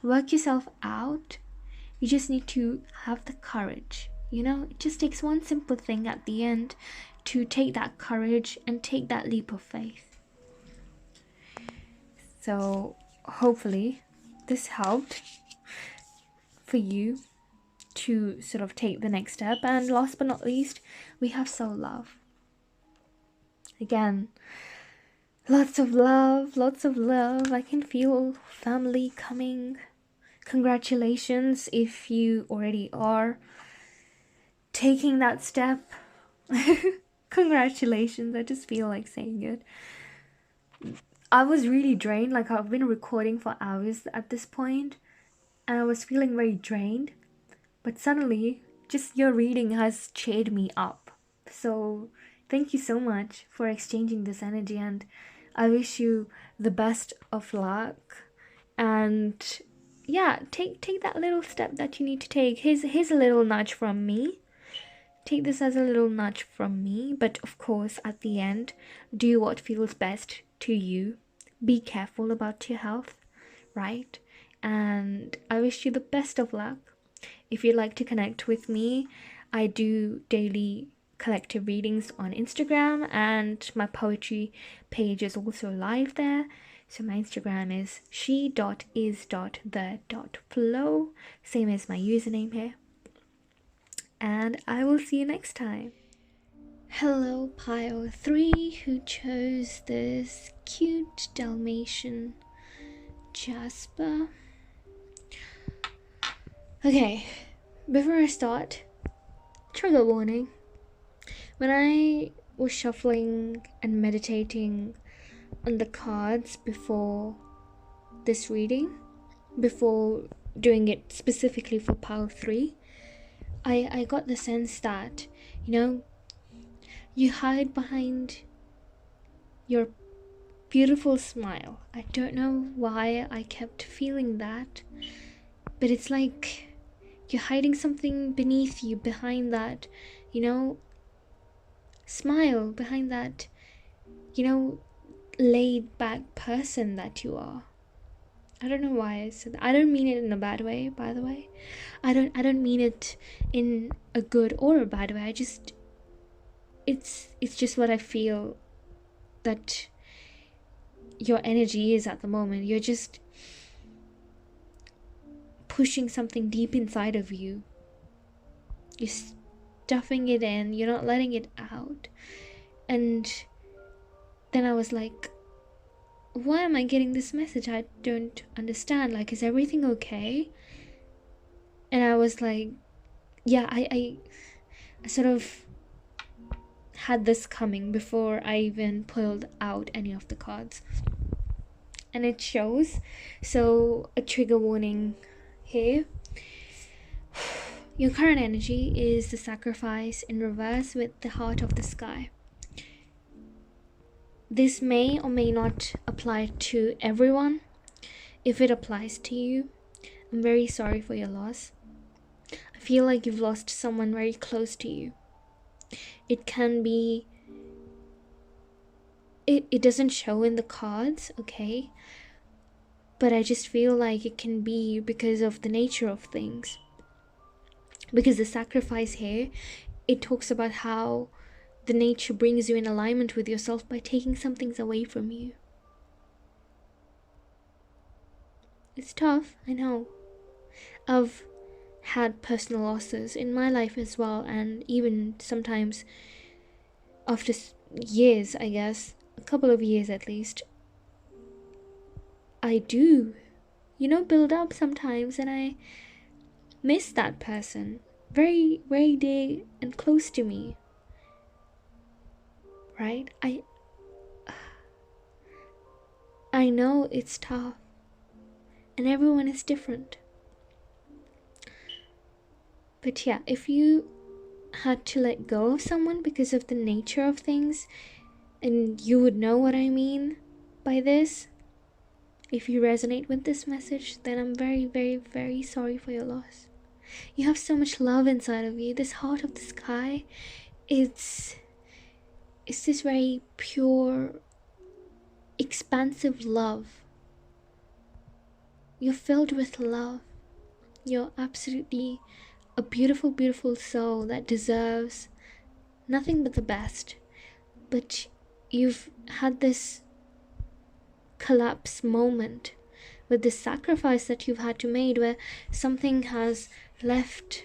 work yourself out. You just need to have the courage. It just takes one simple thing at the end to take that courage and take that leap of faith. So hopefully this helped for you to sort of take the next step. And last but not least, we have soul love. Again, lots of love. I can feel family coming. Congratulations if you already are taking that step. Congratulations. I just feel like saying it. I was really drained. Like I've been recording for hours at this point, and I was feeling very drained. But suddenly, just your reading has cheered me up. So thank you so much for exchanging this energy, and I wish you the best of luck. And yeah, take that little step that you need to take. Here's a little nudge from me. Take this as a little nudge from me, but of course at the end, do what feels best to you. Be careful about your health, right? And I wish you the best of luck. If you'd like to connect with me, I do daily collective readings on Instagram, and my poetry page is also live there. So my Instagram is she.is.the.flow, same as my username here. And I will see you next time. Hello, pile 3 who chose this cute Dalmation Jasper. Okay, before I start, trigger warning. When I was shuffling and meditating on the cards before this reading, before doing it specifically for pile 3, I got the sense that, you hide behind your beautiful smile. I don't know why I kept feeling that, but it's like you're hiding something beneath you, behind that, you know, smile, behind that, you know, laid back person that you are. I don't know why I said that. I don't mean it in a bad way, by the way. I don't mean it in a good or a bad way. It's just what I feel that your energy is at the moment. You're just pushing something deep inside of you. You're stuffing it in, you're not letting it out. And then I was like, why am I getting this message? I don't understand. Like, is everything okay? And I was like, yeah, I sort of had this coming before I even pulled out any of the cards. And it shows. So, a trigger warning here. Your current energy is the sacrifice in reverse with the heart of the sky. This may or may not apply to everyone. If it applies to you, I'm very sorry for your loss. I feel like you've lost someone very close to you. It can be... It doesn't show in the cards, okay? But I just feel like it can be because of the nature of things. Because the sacrifice here, it talks about how the nature brings you in alignment with yourself by taking some things away from you. It's tough, I know. I've had personal losses in my life as well, and even sometimes after years, I guess, a couple of years at least, I do, build up sometimes, and I miss that person very, very dear and close to me. Right? I know it's tough, and everyone is different. But yeah, if you had to let go of someone because of the nature of things, and you would know what I mean by this, if you resonate with this message, then I'm very, very, very sorry for your loss. You have so much love inside of you. This heart of the sky, it's this very pure, expansive love. You're filled with love. You're absolutely a beautiful, beautiful soul that deserves nothing but the best. But you've had this collapse moment with the sacrifice that you've had to make, where something has left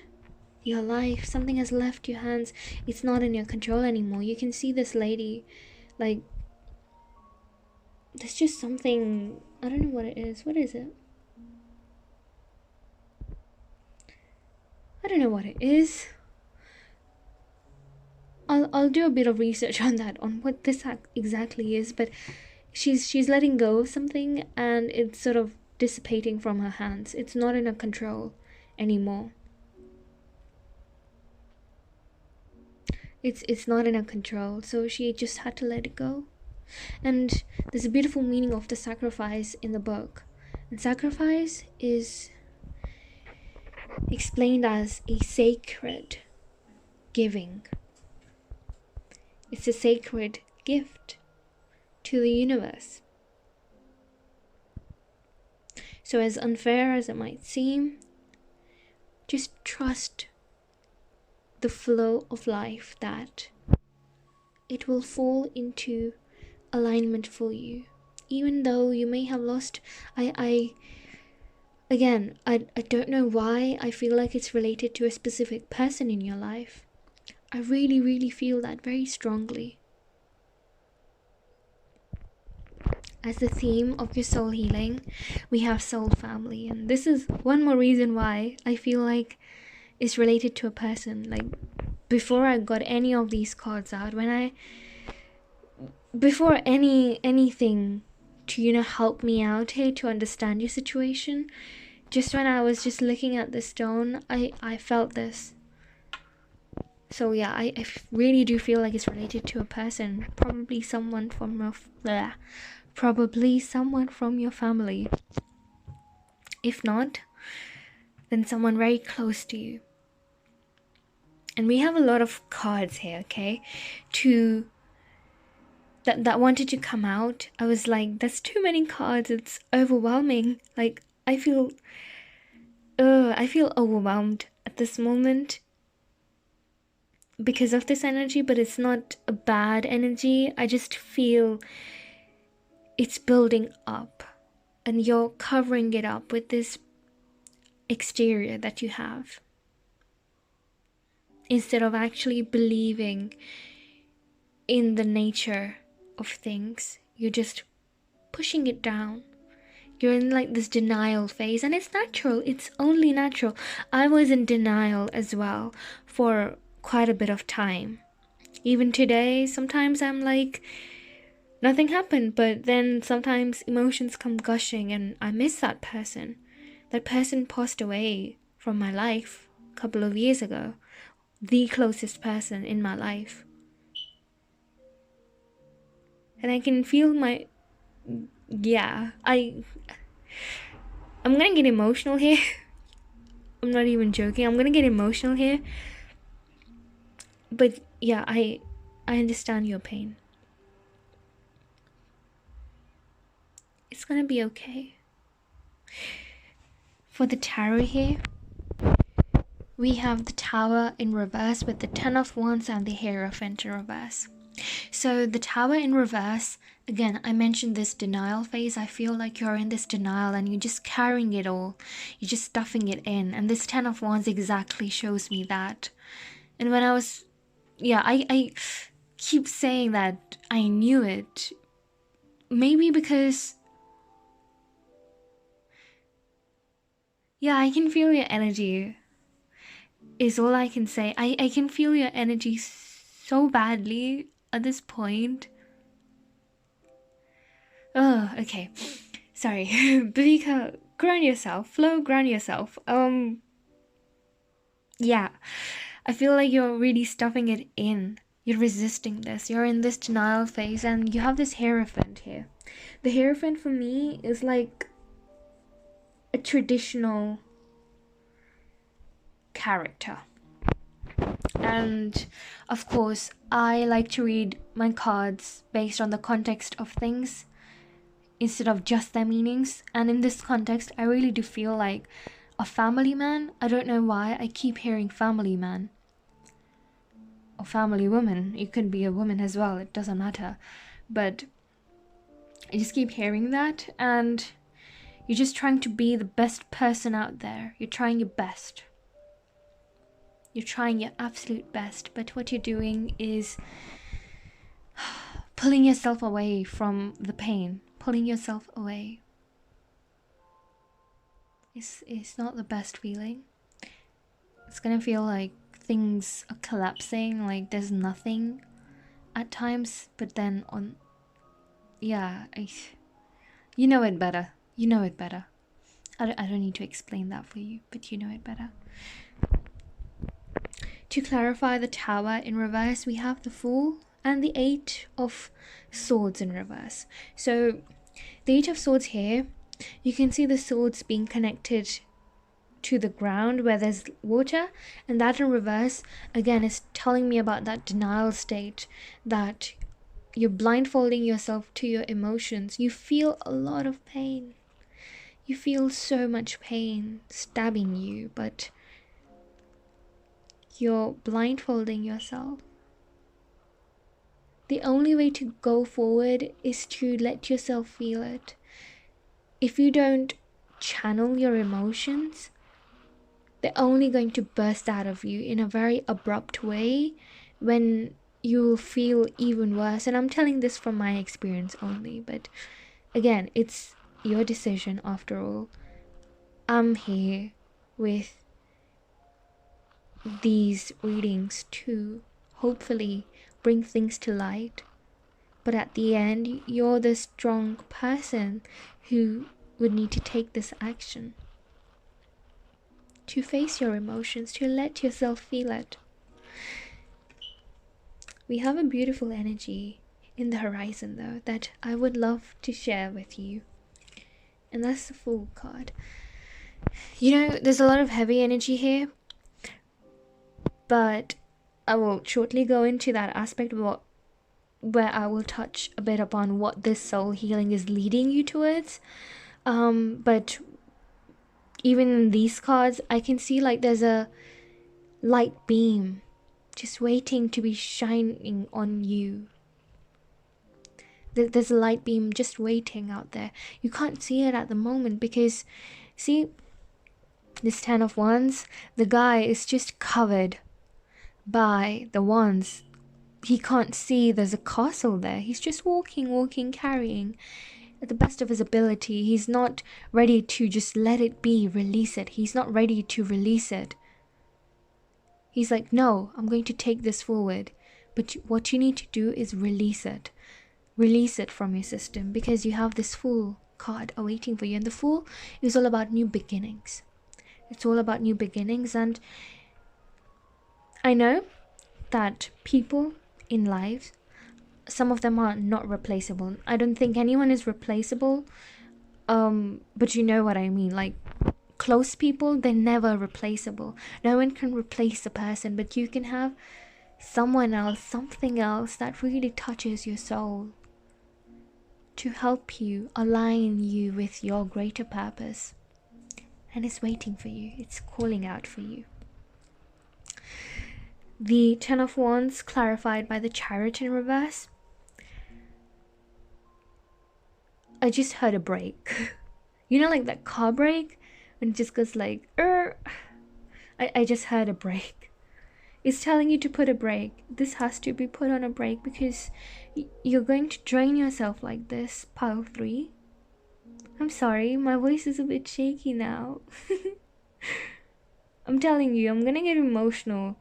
your life, something has left your hands. It's not in your control anymore. You can see this lady, like, there's just something, I don't know what it is. What is it? I don't know what it is. I'll do a bit of research on that, on what this exactly is, but she's letting go of something, and it's sort of dissipating from her hands. It's not in her control anymore. It's not in her control, so she just had to let it go. And there's a beautiful meaning of the sacrifice in the book. And sacrifice is explained as a sacred giving. It's a sacred gift to the universe. So as unfair as it might seem, just trust the flow of life, that it will fall into alignment for you. Even though you may have lost, I don't know why I feel like it's related to a specific person in your life. I really, really feel that very strongly. As the theme of your soul healing, we have soul family, and this is one more reason why I feel like it's related to a person. Like, before I got any of these cards out, before anything to help me out here to understand your situation, just when I was just looking at the stone, I felt this. So yeah, I really do feel like it's related to a person, probably someone from Probably someone from your family. If not, then someone very close to you. And we have a lot of cards here, okay? That wanted to come out. I was like, there's too many cards. It's overwhelming. Like, I feel overwhelmed at this moment because of this energy, but it's not a bad energy. I just feel it's building up, and you're covering it up with this exterior that you have, instead of actually believing in the nature of things. You're just pushing it down. You're in like this denial phase, and it's natural. It's only natural. I was in denial as well for quite a bit of time. Even today, sometimes I'm like, nothing happened, but then sometimes emotions come gushing and I miss that person. That person passed away from my life a couple of years ago. The closest person in my life. And I can feel my... Yeah, I'm gonna get emotional here. I'm not even joking. I'm gonna get emotional here. But yeah, I understand your pain. It's gonna be okay. For the tarot here, we have the Tower in reverse with the Ten of Wands and the Hierophant in reverse. So the Tower in reverse, again, I mentioned this denial phase. I feel like you're in this denial and you're just carrying it all. You're just stuffing it in. And this Ten of Wands exactly shows me that. And when I was... Yeah, I keep saying that I knew it. Maybe because... Yeah, I can feel your energy, is all I can say. I can feel your energy so badly at this point. Oh, okay. Sorry. Bika, ground yourself. Flo, ground yourself. Yeah. I feel like you're really stuffing it in. You're resisting this. You're in this denial phase and you have this Hierophant here. The Hierophant for me is like a traditional character. And of course, I like to read my cards based on the context of things instead of just their meanings. And in this context, I really do feel like a family man. I don't know why I keep hearing family man or family woman. It could be a woman as well, it doesn't matter. But I just keep hearing that, and you're just trying to be the best person out there. You're trying your best. You're trying your absolute best, but what you're doing is pulling yourself away from the pain. Pulling yourself away. It's not the best feeling. It's gonna feel like things are collapsing, like there's nothing at times, but then on... Yeah, you know it better. You know it better. I don't need to explain that for you, but you know it better. To clarify the Tower in reverse, we have the Fool and the Eight of Swords in reverse. So the Eight of Swords here, you can see the swords being connected to the ground where there's water, and that in reverse again is telling me about that denial state, that you're blindfolding yourself to your emotions. You feel a lot of pain. You feel so much pain stabbing you, but you're blindfolding yourself. The only way to go forward is to let yourself feel it. If you don't channel your emotions, they're only going to burst out of you in a very abrupt way when you'll feel even worse. And I'm telling this from my experience only, but again, it's your decision after all. I'm here with these readings to hopefully bring things to light, but at the end you're the strong person who would need to take this action, to face your emotions, to let yourself feel it. We have a beautiful energy in the horizon though that I would love to share with you. And that's the Fool card. You know, there's a lot of heavy energy here, but I will shortly go into that aspect where I will touch a bit upon what this soul healing is leading you towards. But even in these cards, I can see like there's a light beam just waiting to be shining on you. There's a light beam just waiting out there. You can't see it at the moment because, see, this Ten of Wands, the guy is just covered by the wands. He can't see there's a castle there. He's just walking, carrying at the best of his ability. He's not ready to just let it be, release it. He's not ready to release it. He's like, no, I'm going to take this forward. But what you need to do is release it. Release it from your system, because you have this Fool card awaiting for you. And the Fool is all about new beginnings. It's all about new beginnings. And I know that people in life, some of them are not replaceable. I don't think anyone is replaceable. But you know what I mean. Like, close people, they're never replaceable. No one can replace a person, but you can have someone else, something else that really touches your soul to help you, align you with your greater purpose. And it's waiting for you. It's calling out for you. The Ten of Wands clarified by the Chariot in reverse. I just heard a brake. You know, like that car brake? When it just goes like, I just heard a brake. It's telling you to put a brake. This has to be put on a brake because you're going to drain yourself like this, pile 3. I'm sorry, my voice is a bit shaky now. I'm telling you, I'm gonna get emotional.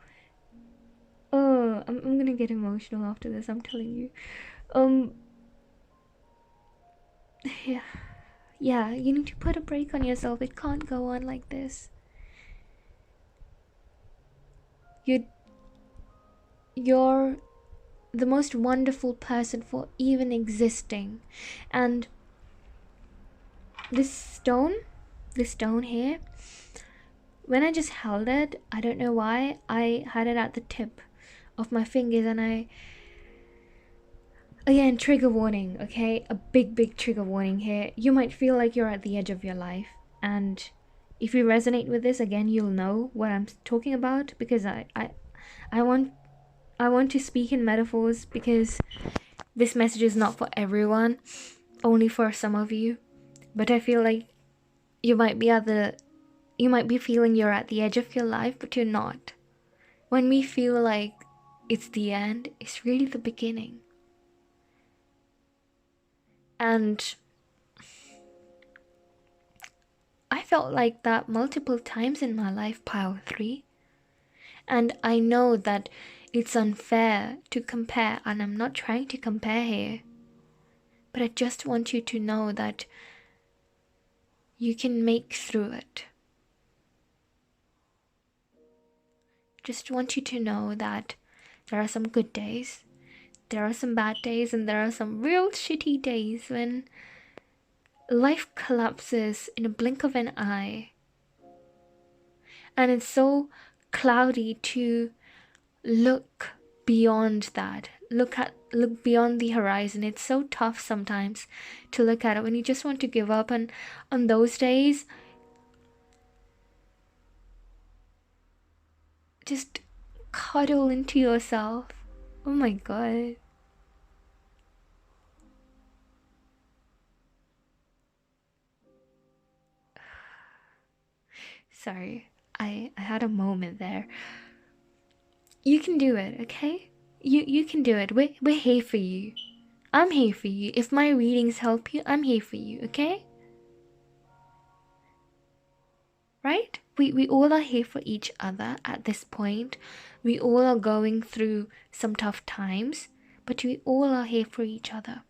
Oh, I'm gonna get emotional after this, I'm telling you. Yeah, you need to put a brake on yourself. It can't go on like this. You're the most wonderful person for even existing. And this stone here, when I just held it, I don't know why, I had it at the tip of my fingers. And again, trigger warning, okay? A big trigger warning here. You might feel like you're at the edge of your life, and if you resonate with this, again, you'll know what I'm talking about, because I want to speak in metaphors, because this message is not for everyone, only for some of you. But I feel like you might be feeling you're at the edge of your life, but you're not. When we feel like it's the end, it's really the beginning. And I felt like that multiple times in my life, pile 3. And I know that it's unfair to compare, and I'm not trying to compare here. But I just want you to know that you can make through it. Just want you to know that there are some good days, there are some bad days, and there are some real shitty days when life collapses in a blink of an eye. And it's so cloudy to look beyond that. Look beyond the horizon. It's so tough sometimes to look at it when you just want to give up. And on those days, just cuddle into yourself. Oh my god. Sorry, I had a moment there. You can do it, okay? You can do it. We're here for you. I'm here for you. If my readings help you, I'm here for you, okay? Right? We all are here for each other at this point. We all are going through some tough times, but we all are here for each other.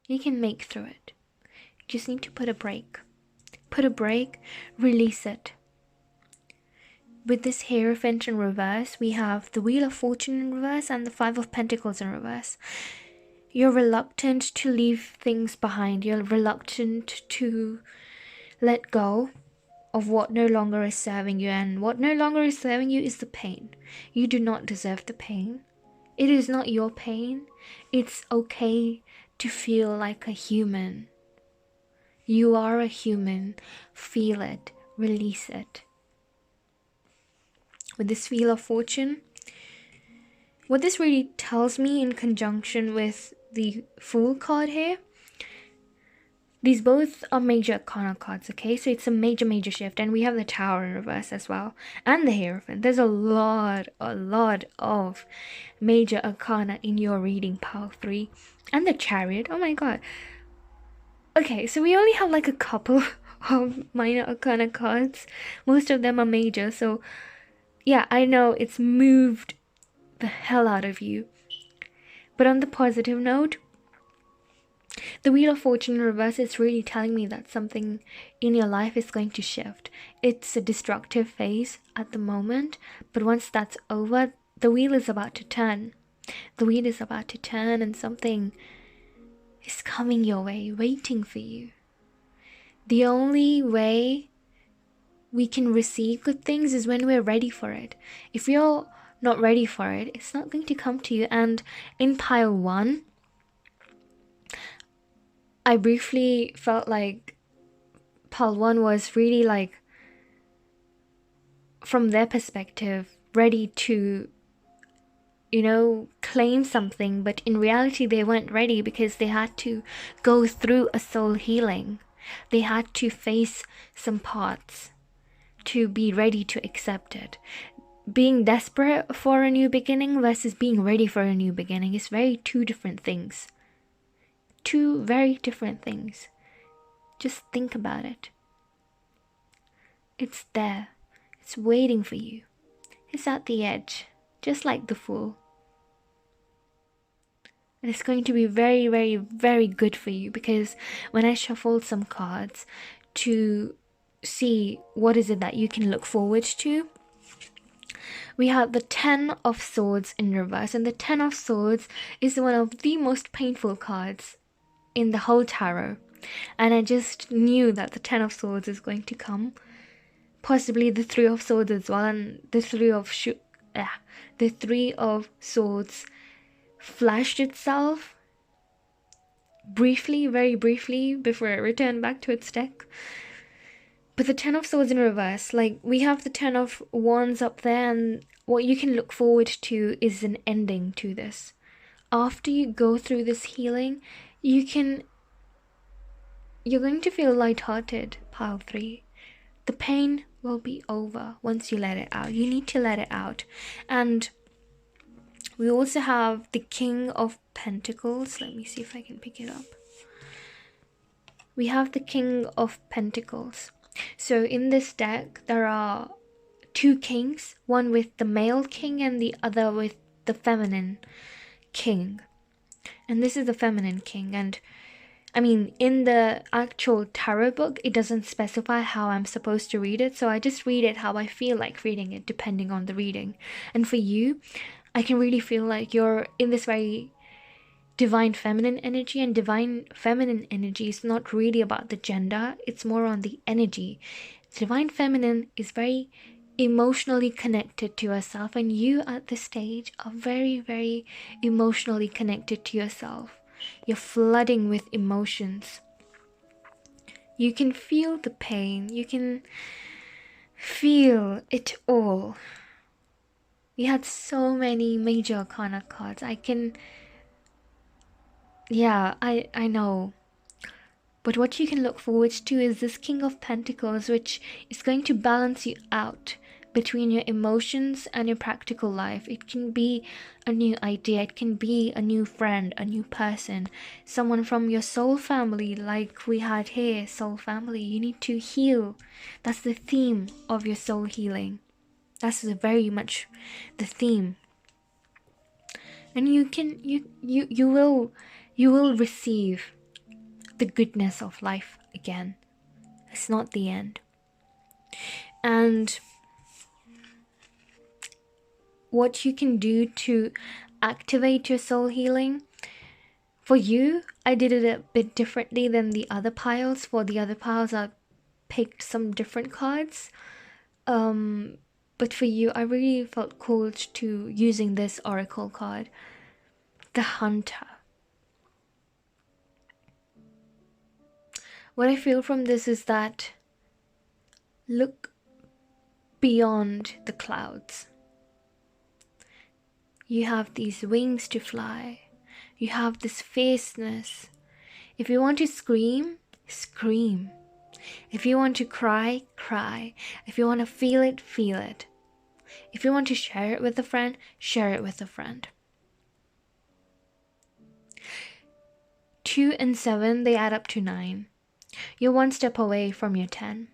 You can make through it. You just need to put a break. Put a break, release it. with this Hierophant in reverse, we have the Wheel of Fortune in reverse and the Five of Pentacles in reverse. You're reluctant to leave things behind. You're reluctant to let go of what no longer is serving you. And what no longer is serving you is the pain. You do not deserve the pain. It is not your pain. It's okay to feel like a human. You are a human. Feel it. Release it. With this Wheel of Fortune, what this really tells me in conjunction with the Fool card here, these both are major arcana cards, okay? So it's a major shift. And we have the Tower in reverse as well. And the Hierophant. There's a lot of major arcana in your reading, pile 3. And the Chariot. Oh my god. Okay, so we only have like a couple of minor arcana cards. Most of them are major. So yeah, I know it's moved the hell out of you. But on the positive note, the Wheel of Fortune in reverse is really telling me that something in your life is going to shift. It's a destructive phase at the moment, but once that's over, the wheel is about to turn. The wheel is about to turn and something is coming your way, waiting for you. The only way we can receive good things is when we're ready for it. If you're not ready for it, it's not going to come to you. And in pile 1, I briefly felt like pile 1 was really like, from their perspective, ready to, you know, claim something, but in reality they weren't ready because they had to go through a soul healing. They had to face some parts to be ready to accept it. Being desperate for a new beginning versus being ready for a new beginning is two different things. Two very different things. Just think about it. It's there. It's waiting for you. It's at the edge, just like the Fool. And it's going to be very good for you, because when I shuffled some cards to see what is it that you can look forward to, we have the 10 of Swords in reverse. And the 10 of Swords is one of the most painful cards in the whole tarot. And I just knew that the 10 of Swords is going to come. Possibly the 3 of Swords as well. And the 3 of Swords flashed itself briefly, very briefly, before it returned back to its deck. But the 10 of Swords in reverse, like, we have the 10 of Wands up there, and what you can look forward to is an ending to this. After you go through this healing, you're going to feel lighthearted, pile 3. The pain will be over once you let it out. You need to let it out. And we also have the King of Pentacles. Let me see if I can pick it up. We have the King of Pentacles. So in this deck, there are 2 kings, one with the male king and the other with the feminine king. And this is the feminine king. And I mean, in the actual tarot book, it doesn't specify how I'm supposed to read it. So I just read it how I feel like reading it, depending on the reading. And for you, I can really feel like you're in this very divine feminine energy, and divine feminine energy is not really about the gender, it's more on the energy. Divine feminine is very emotionally connected to yourself, and you at this stage are very emotionally connected to yourself. You're flooding with emotions. You can feel the pain, you can feel it all. We had so many major arcana cards. I know. But what you can look forward to is this King of Pentacles, which is going to balance you out between your emotions and your practical life. It can be a new idea, it can be a new friend, a new person, someone from your soul family, like we had here, soul family. You need to heal. That's the theme of your soul healing. That's very much the theme. And you will receive the goodness of life again. It's not the end. And what you can do to activate your soul healing. For you, I did it a bit differently than the other piles. For the other piles, I picked some different cards. But for you, I really felt called to using this oracle card, the Hunter. What I feel from this is that look beyond the clouds. You have these wings to fly. You have this fierceness. If you want to scream, scream. If you want to cry, cry. If you want to feel it, feel it. If you want to share it with a friend, share it with a friend. 2 and 7, they add up to 9. You're one step away from your 10.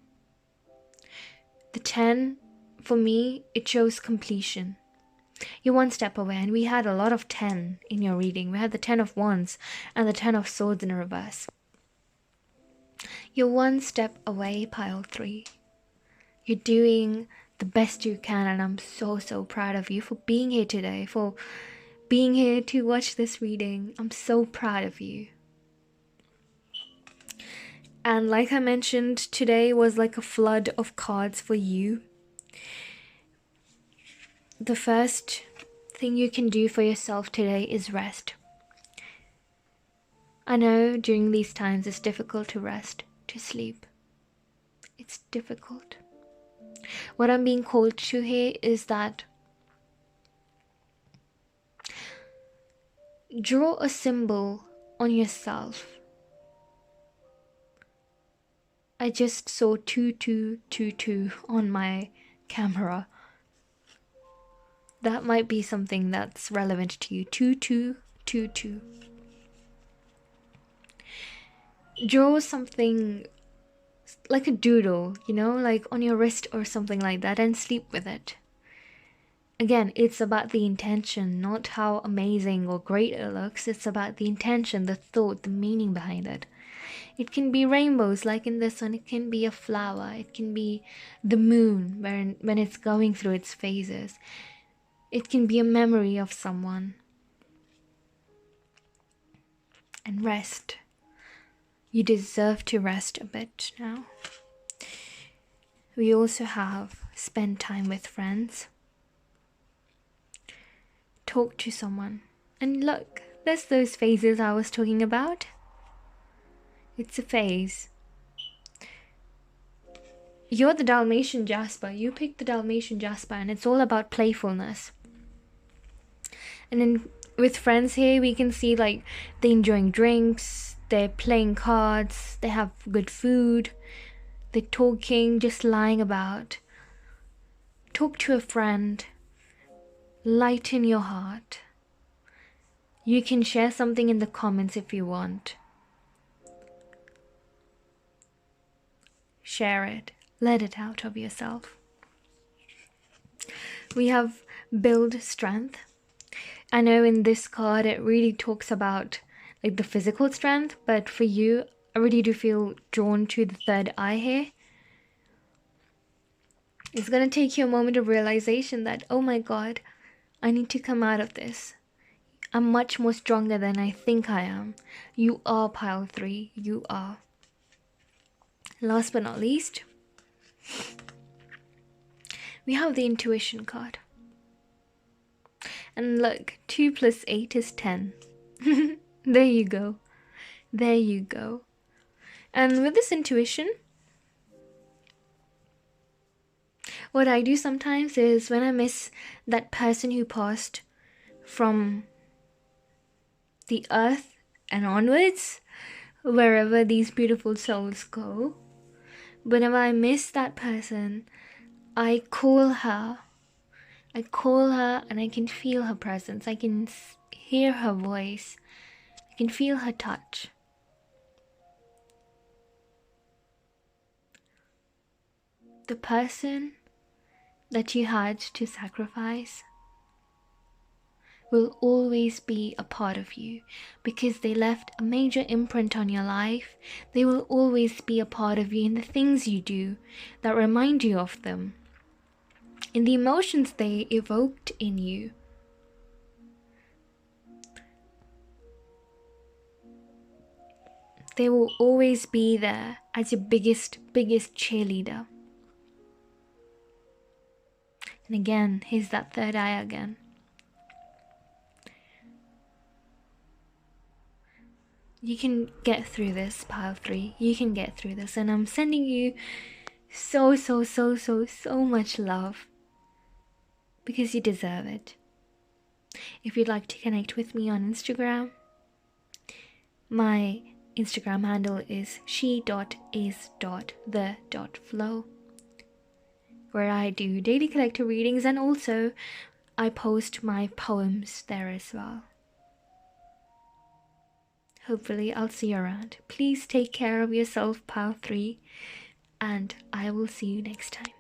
The 10, for me, it shows completion. You're one step away, and we had a lot of 10 in your reading. We had the 10 of Wands and the 10 of Swords in reverse. You're one step away, pile 3. You're doing the best you can, and I'm so proud of you for being here today, for being here to watch this reading. I'm so proud of you. And like I mentioned, today was like a flood of cards for you. The first thing you can do for yourself today is rest. I know during these times it's difficult to rest, to sleep. It's difficult. What I'm being called to here is that draw a symbol on yourself. I just saw 2222 on my camera. That might be something that's relevant to you. 2222. Draw something like a doodle, you know, like on your wrist or something like that, and sleep with it. Again, it's about the intention, not how amazing or great it looks. It's about the intention, the thought, the meaning behind it. It can be rainbows like in this one. It can be a flower. It can be the moon when it's going through its phases. It can be a memory of someone. And rest. You deserve to rest a bit now. We also have spend time with friends. Talk to someone. And look, there's those phases I was talking about. It's a phase. You're the Dalmation Jasper. You picked the Dalmatian Jasper, and it's all about playfulness. And then with friends here, we can see like they're enjoying drinks, they're playing cards, they have good food, they're talking, just lying about. Talk to a friend. Lighten your heart. You can share something in the comments if you want. Share it. Let it out of yourself. We have build strength. I know in this card it really talks about like the physical strength, but for you, I really do feel drawn to the third eye here. It's going to take you a moment of realization that, oh my God, I need to come out of this. I'm much more stronger than I think I am. You are pile 3. You are. Last but not least, we have the intuition card. And look, 2 plus 8 is 10. There you go. There you go. And with this intuition, what I do sometimes is when I miss that person who passed from the earth and onwards, wherever these beautiful souls go, whenever I miss that person, I call her. I call her and I can feel her presence. I can hear her voice. I can feel her touch. The person that you had to sacrifice will always be a part of you because they left a major imprint on your life. They will always be a part of you in the things you do that remind you of them. and the emotions they evoked in you. They will always be there as your biggest cheerleader. And again, here's that third eye again. You can get through this, pile 3. You can get through this. And I'm sending you so much love. Because you deserve it. If you'd like to connect with me on Instagram, my Instagram handle is she.is.the.flow, where I do daily collective readings, and also I post my poems there as well. Hopefully I'll see you around. Please take care of yourself, pile 3, and I will see you next time.